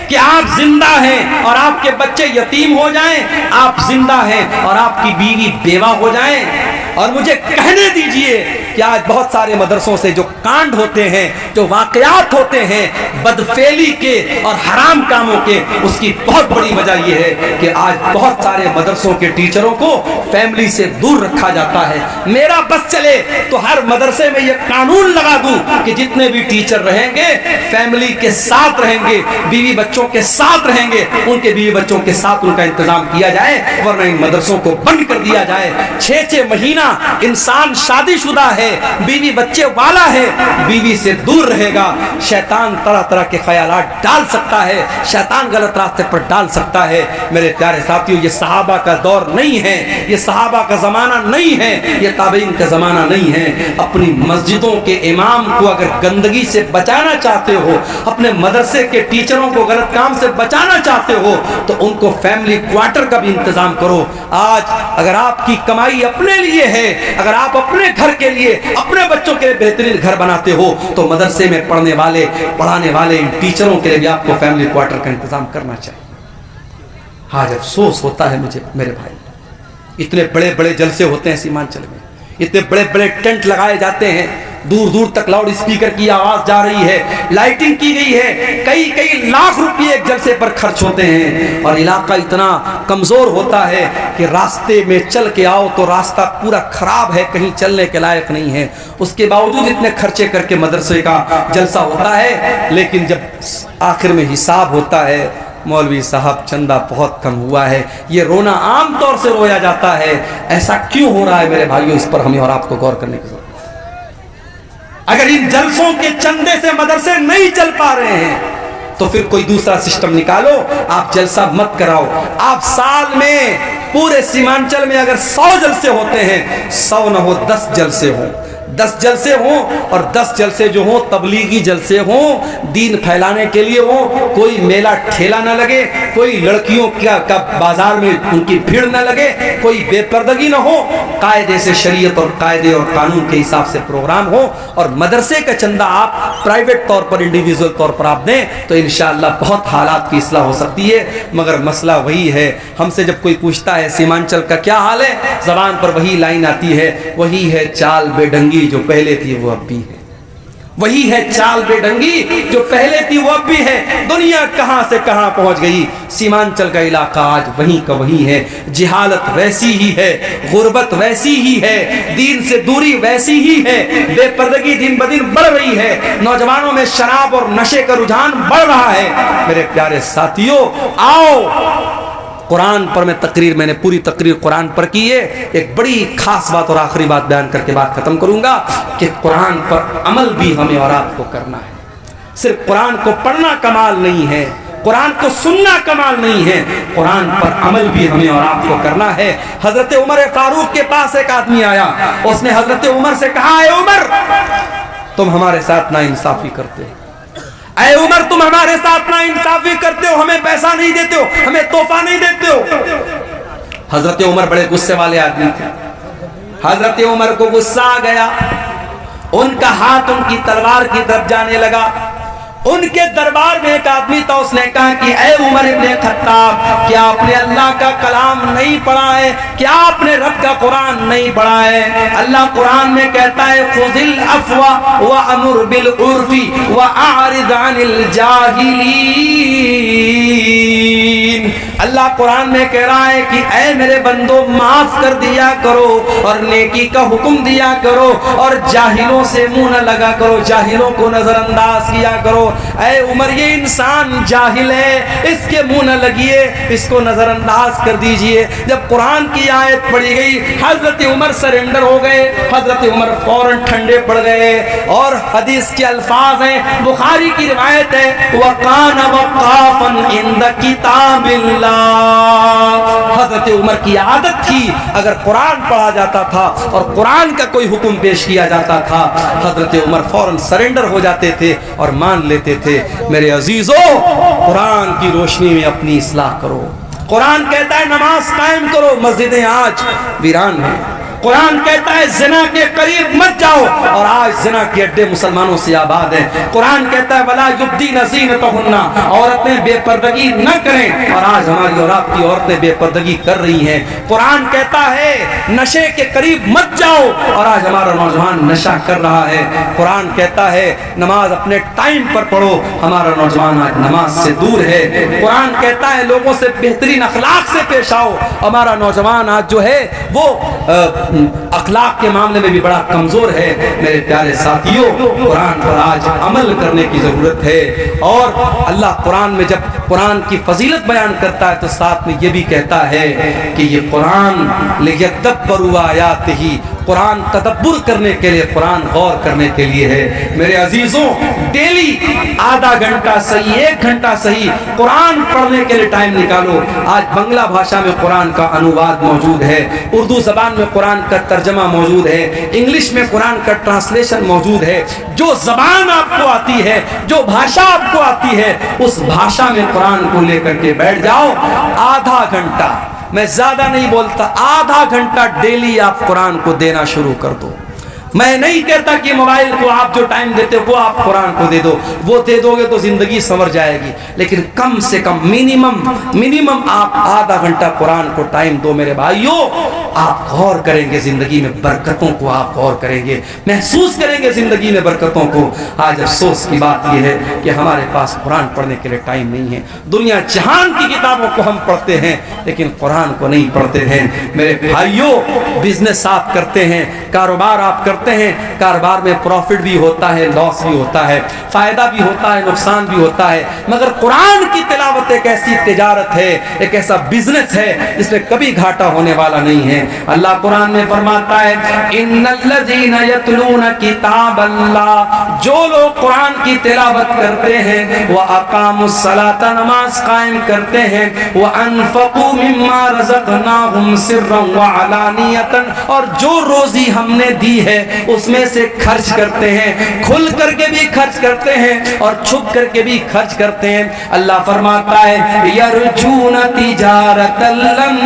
कि आप जिंदा हैं और आपके बच्चे यतीम हो जाएं, आप जिंदा हैं और आपकी बीवी बेवा हो जाएं? और मुझे कहने दीजिए कि आज बहुत सारे मदरसों से जो कांड होते हैं, जो वाकयात होते हैं बदफेली के और हराम कामों के, उसकी बहुत बड़ी वजह यह है कि आज बहुत सारे मदरसों के टीचरों को फैमिली से दूर रखा जाता है। मेरा बस चले तो हर मदरसे में यह कानून लगा दूं कि जितने भी टीचर रहेंगे फैमिली के साथ रहेंगे, बीवी बच्चों के साथ रहेंगे, उनके बीवी बच्चों के साथ उनका इंतजाम किया जाए, वरना इन मदरसों को बंद कर दिया जाए। 6-6 महीना इंसान शादीशुदा है, बीवी बच्चे वाला है, बीवी से दूर रहेगा, शैतान तरह तरह के ख्यालात डाल सकता है, शैतान गलत रास्ते पर डाल सकता है। मेरे प्यारे साथियों, ये सहाबा का दौर नहीं है, ये सहाबा का जमाना नहीं है, ये ताबईन का जमाना नहीं है। अपनी मस्जिदों के इमाम को अगर गंदगी से बचाना चाहते हो, अपने मदरसे के टीचरों को गलत काम से बचाना चाहते हो, तो उनको फैमिली क्वार्टर का भी इंतजाम करो। आज अगर आपकी कमाई अपने लिए है, अगर आप अपने घर के लिए, अपने बच्चों के लिए बेहतरीन घर बनाते हो, तो मदरसे में पढ़ने वाले, पढ़ाने वाले इन टीचरों के लिए भी आपको फैमिली क्वार्टर का इंतजाम करना चाहिए। आज अफसोस होता है मुझे मेरे भाई, इतने बड़े बड़े जलसे होते हैं सीमांचल में, इतने बड़े बड़े टेंट लगाए जाते हैं, दूर दूर तक लाउड स्पीकर की आवाज जा रही है, लाइटिंग की गई है, कई कई लाख रुपए एक जलसे पर खर्च होते हैं, और इलाका इतना कमजोर होता है कि रास्ते में चल के आओ तो रास्ता पूरा खराब है, कहीं चलने के लायक नहीं है। उसके बावजूद इतने खर्चे करके मदरसे का जलसा होता है, लेकिन जब आखिर में हिसाब होता है, मौलवी साहब चंदा बहुत कम हुआ है, ये रोना आम तौर से रोया जाता है। ऐसा क्यों हो रहा है मेरे भाइयों? इस पर हमें और आपको गौर करने की जरूरत है। अगर इन जलसों के चंदे से मदरसे नहीं चल पा रहे हैं तो फिर कोई दूसरा सिस्टम निकालो, आप जलसा मत कराओ। आप साल में पूरे सीमांचल में अगर 100 जलसे होते हैं, 100 न हो 10 जलसे हो, 10 जलसे हों, और 10 जलसे जो हों तबलीगी जलसे हों, दीन फैलाने के लिए हो, कोई मेला ठेला न लगे, कोई लड़कियों का बाजार में उनकी भीड़ न लगे, कोई बेपर्दगी न हो, कायदे से शरीयत और कायदे और कानून के हिसाब से प्रोग्राम हो, और मदरसे का चंदा आप प्राइवेट तौर पर, इंडिविजुअल तौर पर आप दें, तो इंशाअल्लाह बहुत हालात की इस्लाह हो सकती है। मगर मसला वही है, हमसे जब कोई पूछता है सीमांचल का क्या हाल है, जबान पर वही लाइन आती है, वही है चाल बेढंगी बेढंगी जो पहले थी वो अब भी है, वही है चाल बेढंगी जो पहले थी वो अब भी है। दुनिया कहां से कहां पहुंच गई, सीमांचल का इलाका आज वहीं का वहीं है। जिहालत वैसी ही है, गुर्बत वैसी ही है, दीन से दूरी वैसी ही है, बेपर्दगी दिन ब दिन बढ़ रही है, नौजवानों में शराब और नशे का रुझान बढ़ रहा है। मेरे प्यारे साथियों, आओ कुरान पर मैंने पूरी तकरीर कुरान पर की है। एक बड़ी खास बात और आखिरी बात बयान करके बात खत्म करूंगा कि कुरान पर अमल भी हमें और आपको करना है। सिर्फ कुरान को पढ़ना कमाल नहीं है, कुरान को सुनना कमाल नहीं है, कुरान पर अमल भी हमें और आपको करना है। हजरत उमर फारूक के पास एक आदमी आया, उसने हजरत उमर से कहा, ऐ उमर तुम हमारे साथ नाइंसाफी करते हो, ऐ उमर तुम हमारे साथ ना इंसाफी करते हो, हमें पैसा नहीं देते हो, हमें तोहफा नहीं देते हो। हजरत उमर बड़े गुस्से वाले आदमी थे। हजरत उमर को गुस्सा आ गया, उनका हाथ उनकी तलवार की तरफ जाने लगा। उनके दरबार में एक आदमी था, उसने कहा कि ऐ उमर इब्ने खत्ताब, क्या आपने अल्लाह का कलाम नहीं पढ़ा है? क्या आपने रब का कुरान नहीं पढ़ा है? अल्लाह कुरान में कहता है, खुज़िल अफ़्वा व अमुर बिल उर्फ़ी व अअरिज़ अनिल जाहिलीन। अल्लाह कुरान में कह रहा है कि ऐ मेरे बंदो, माफ कर दिया करो और नेकी का हुक्म दिया करो और जाहिलों से मुंह न लगा करो, जाहिलों को नजरअंदाज किया करो। ऐ उमर, ये इंसान जाहिल है, इसके मुंह न लगिए, इसको नजरअंदाज कर दीजिए। जब कुरान की आयत पढ़ी गई, हजरत उमर सरेंडर हो गए, हजरत उमर फौरन ठंडे पड़ गए। और हदीस के अल्फाज हैं, बुखारी की रिवायत है, वकान वकाफन इंद किताबिल्लाह। हजरत उमर की आदत थी, अगर कुरान पढ़ा जाता था और कुरान का कोई हुक्म पेश किया जाता था, हजरत उमर फौरन सरेंडर हो जाते थे और मान लेते थे। मेरे अजीजों, कुरान की रोशनी में अपनी इस्लाह करो। कुरान कहता है नमाज कायम करो, मस्जिदें आज वीरान हैं। कुरान कहता है जिना के करीब मत जाओ, और आज जिना के अड्डे मुसलमानों से आबाद हैं। कुरान कहता है वला युब्दीना ज़ीनतहुन्ना, औरतें बेपर्दगी न करें, और आज हमारी और आपकी औरतें बेपर्दगी कर रही हैं। कुरान कहता है नशे के करीब मत जाओ, और आज हमारा नौजवान नशा कर रहा है। कुरान कहता है नमाज अपने टाइम पर पढ़ो, हमारा नौजवान आज नमाज से दूर है। कुरान कहता है लोगों से बेहतरीन अखलाक से पेश आओ, हमारा नौजवान आज जो है वो अखलाक के मामले में भी बड़ा कमजोर है। मेरे प्यारे साथियों, कुरान पर आज अमल करने की जरूरत है। और अल्लाह कुरान में जब कुरान की फजीलत बयान करता है तो साथ में ये भी कहता है कि ये कुरान लियदब्बरू आयातिही, कुरान तदब्बुर करने के लिए, कुरान गौर करने के लिए है। मेरे अजीजों, डेली आधा घंटा सही, 1 घंटा सही कुरान पढ़ने के लिए टाइम निकालो। आज बांग्ला भाषा में कुरान का अनुवाद मौजूद है, उर्दू जबान में कुरान का तर्जमा मौजूद है, इंग्लिश में कुरान का ट्रांसलेशन मौजूद है। जो जबान आपको आती है, जो भाषा आपको आती है, उस भाषा में कुरान को लेकर के बैठ जाओ। आधा घंटा, मैं ज्यादा नहीं बोलता, आधा घंटा डेली आप कुरान को देना शुरू कर दो। मैं नहीं कहता कि मोबाइल को आप जो टाइम देते हो वो आप कुरान को दे दो, वो दे दोगे तो जिंदगी संवर जाएगी, लेकिन कम से कम मिनिमम आप आधा घंटा कुरान को टाइम दो। मेरे भाइयों, आप गौर करेंगे जिंदगी में बरकतों को, आप गौर करेंगे, महसूस करेंगे जिंदगी में बरकतों को। आज अफसोस की बात यह है कि हमारे पास कुरान पढ़ने के लिए टाइम नहीं है। दुनिया जहान की किताबों को हम पढ़ते हैं लेकिन कुरान को नहीं पढ़ते हैं। मेरे भाइयों, बिजनेस आप करते हैं, कारोबार आप करते हैं, कारोबार में प्रॉफिट भी होता है, लॉस भी होता है, फायदा भी होता है, नुकसान भी होता है, मगर कुरान की तिलावत एक ऐसी तिजारत है, एक ऐसा बिजनेस है जिसमें कभी घाटा होने वाला नहीं है। अल्लाह कुरान में फरमाता है इन्नल्लज़ीना यतलूना किताबल्लाह, जो लोग कुरान की तिलावत करते हैं, वह अकामुस्सलाता, नमाज कायम करते हैं, वह अनफकू मिम्मा रज़क़नाहुम सिर्रन व अलानियतन, और जो रोजी हमने दी है उसमें से खर्च करते हैं, खुल करके भी खर्च करते हैं और छुप करके भी खर्च करते हैं। अल्लाह फरमाता है यरजूना तिजारतन लन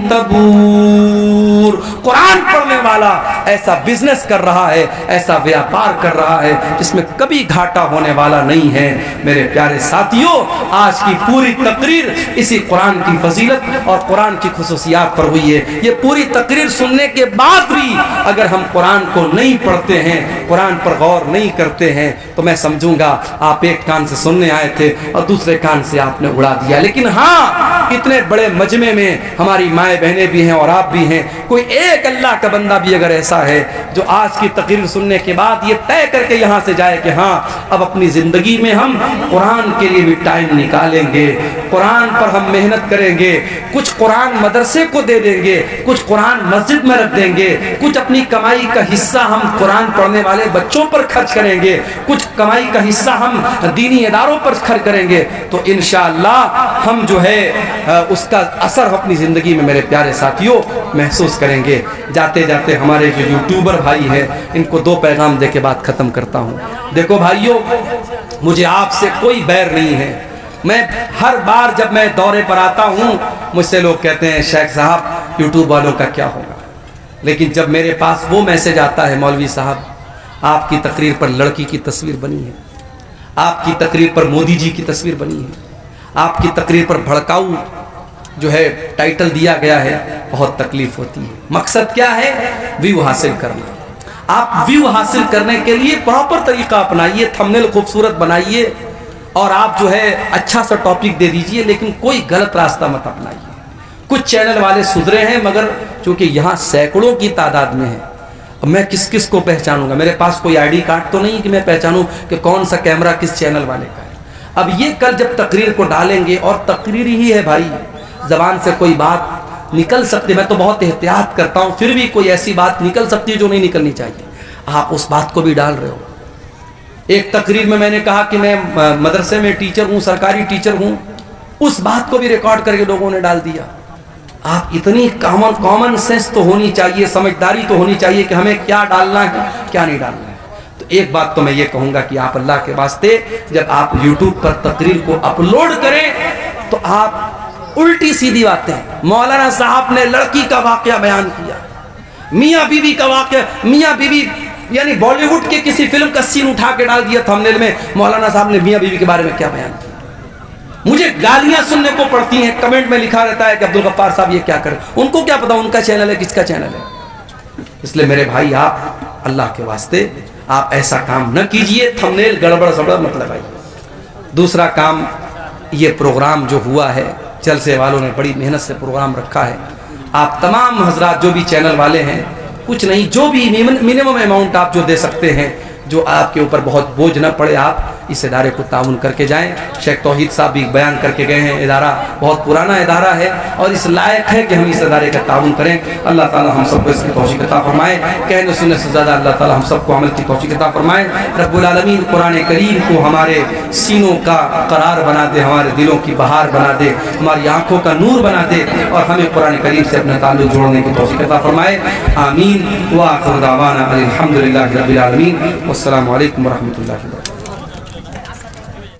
तबूर, कुरान पढ़ने वाला ऐसा बिजनेस कर रहा है, ऐसा व्यापार कर रहा है जिसमें कभी घाटा होने वाला नहीं है। मेरे प्यारे साथियों, आज की पूरी तकरीर इसी कुरान की फजीलत और कुरान की खुसूसियात पर हुई है। ये पूरी तकरीर सुनने के बाद भी अगर हम कुरान को नहीं पढ़ते हैं, कुरान पर गौर नहीं करते हैं, तो मैं समझूंगा आप एक कान से सुनने आए थे और दूसरे कान से आपने उड़ा दिया। लेकिन हाँ, इतने बड़े मजमे में हमारी माएँ बहनें भी हैं और आप भी हैं, कोई एक अल्लाह का बंदा भी अगर ऐसा है जो आज की तकरीर सुनने के बाद ये तय करके यहाँ से जाए कि हाँ, अब अपनी ज़िंदगी में हम कुरान के लिए भी टाइम निकालेंगे, कुरान पर हम मेहनत करेंगे, कुछ कुरान मदरसे को दे देंगे, कुछ कुरान मस्जिद में रख देंगे, कुछ अपनी कमाई का हिस्सा हम कुरान पढ़ने वाले बच्चों पर खर्च करेंगे, कुछ कमाई का हिस्सा हम दीनी इदारों पर खर्च करेंगे, तो इंशाअल्लाह हम जो है उसका असर अपनी ज़िंदगी में मेरे प्यारे साथियों महसूस करेंगे। जाते जाते हमारे जो यूट्यूबर भाई हैं, इनको दो पैगाम दे के बात ख़त्म करता हूँ। देखो भाइयों, मुझे आपसे कोई बैर नहीं है। मैं हर बार जब मैं दौरे पर आता हूँ, मुझसे लोग कहते हैं शेख साहब यूट्यूब वालों का क्या होगा, लेकिन जब मेरे पास वो मैसेज आता है, मौलवी साहब आपकी तकरीर पर लड़की की तस्वीर बनी है, आपकी तकरीर पर मोदी जी की तस्वीर बनी है, आपकी तकरीर पर भड़काऊ जो है टाइटल दिया गया है, बहुत तकलीफ होती है। मकसद क्या है? व्यू हासिल करना। आप व्यू हासिल करने के लिए प्रॉपर तरीका अपनाइए, थंबनेल खूबसूरत बनाइए और आप जो है अच्छा सा टॉपिक दे दीजिए, लेकिन कोई गलत रास्ता मत अपनाइए। कुछ चैनल वाले सुधरे हैं, मगर चूंकि यहाँ सैकड़ों की तादाद में है, अब मैं किस किस को पहचानूंगा? मेरे पास कोई आईडी कार्ड तो नहीं कि मैं पहचानूं कि कौन सा कैमरा किस चैनल वाले का है। अब ये कल जब तकरीर को डालेंगे, और तकरीर ही है भाई, जबान से कोई बात निकल सकती है, मैं तो बहुत एहतियात करता हूँ, फिर भी कोई ऐसी बात निकल सकती है जो नहीं निकलनी चाहिए। आप उस बात को भी डाल रहे हो। एक तकरीर में मैंने कहा कि मैं मदरसे में टीचर हूँ, सरकारी टीचर हूँ, उस बात को भी रिकॉर्ड करके लोगों ने डाल दिया। आप इतनी कॉमन सेंस तो होनी चाहिए, समझदारी तो होनी चाहिए कि हमें क्या डालना है क्या नहीं डालना है। तो एक बात तो मैं ये कहूँगा कि आप अल्लाह के वास्ते जब आप यूट्यूब पर तकरीर को अपलोड करें तो आप उल्टी सीधी बातें, मौलाना साहब ने लड़की का वाकया बयान किया, मियाँ बीवी का वाकया, मियाँ बीवी यानी बॉलीवुड के किसी फिल्म का सीन उठा के डाल दिया थंबनेल में, मौलाना साहब ने मियाँ बीवी के बारे में क्या बयान किया। मुझे गालियां सुनने को पड़ती हैं, कमेंट में लिखा रहता है कि अब्दुल गफ्फार साहब ये क्या करें, उनको क्या पता उनका चैनल है किसका चैनल है। इसलिए मेरे भाई, आप अल्लाह के वास्ते आप ऐसा काम न कीजिए, थंबनेल गड़बड़ सड़बड़ मत लगाइए। दूसरा काम, ये प्रोग्राम जो हुआ है, जलसे वालों ने बड़ी मेहनत से प्रोग्राम रखा है। आप तमाम हजरात जो भी चैनल वाले हैं, कुछ नहीं, जो भी मिनिमम अमाउंट आप जो दे सकते हैं, जो आपके ऊपर बहुत बोझ न पड़े, आप इस इदारे को ताउन करके जाएं। शेख तौहीद साहब भी बयान करके गए हैं, इदारा बहुत पुराना इदारा है और इस लायक है कि हम इस इदारे का ताउन करें। अल्लाह ताला हम सबको इसकी तौफीक अता फरमाए, कहने सुनने से ज़्यादा अल्लाह ताला हम सबको अमल की तौफीक अता फरमाए। रब्बुल आलमीन कुरान करीम को हमारे सीनों का करार बना दे, हमारे दिलों की बहार बना दे, हमारी आँखों का नूर बना दे और हमें कुरान करीम से अपना ताल्लुक जोड़ने की तौफीक अता फरमाए। आमीन। व आखिर दावाना अल्हम्दुलिल्लाहि रब्बिल आलमीन। वस्सलामु अलैकुम व रहमतुल्लाहि व बरकातुहू।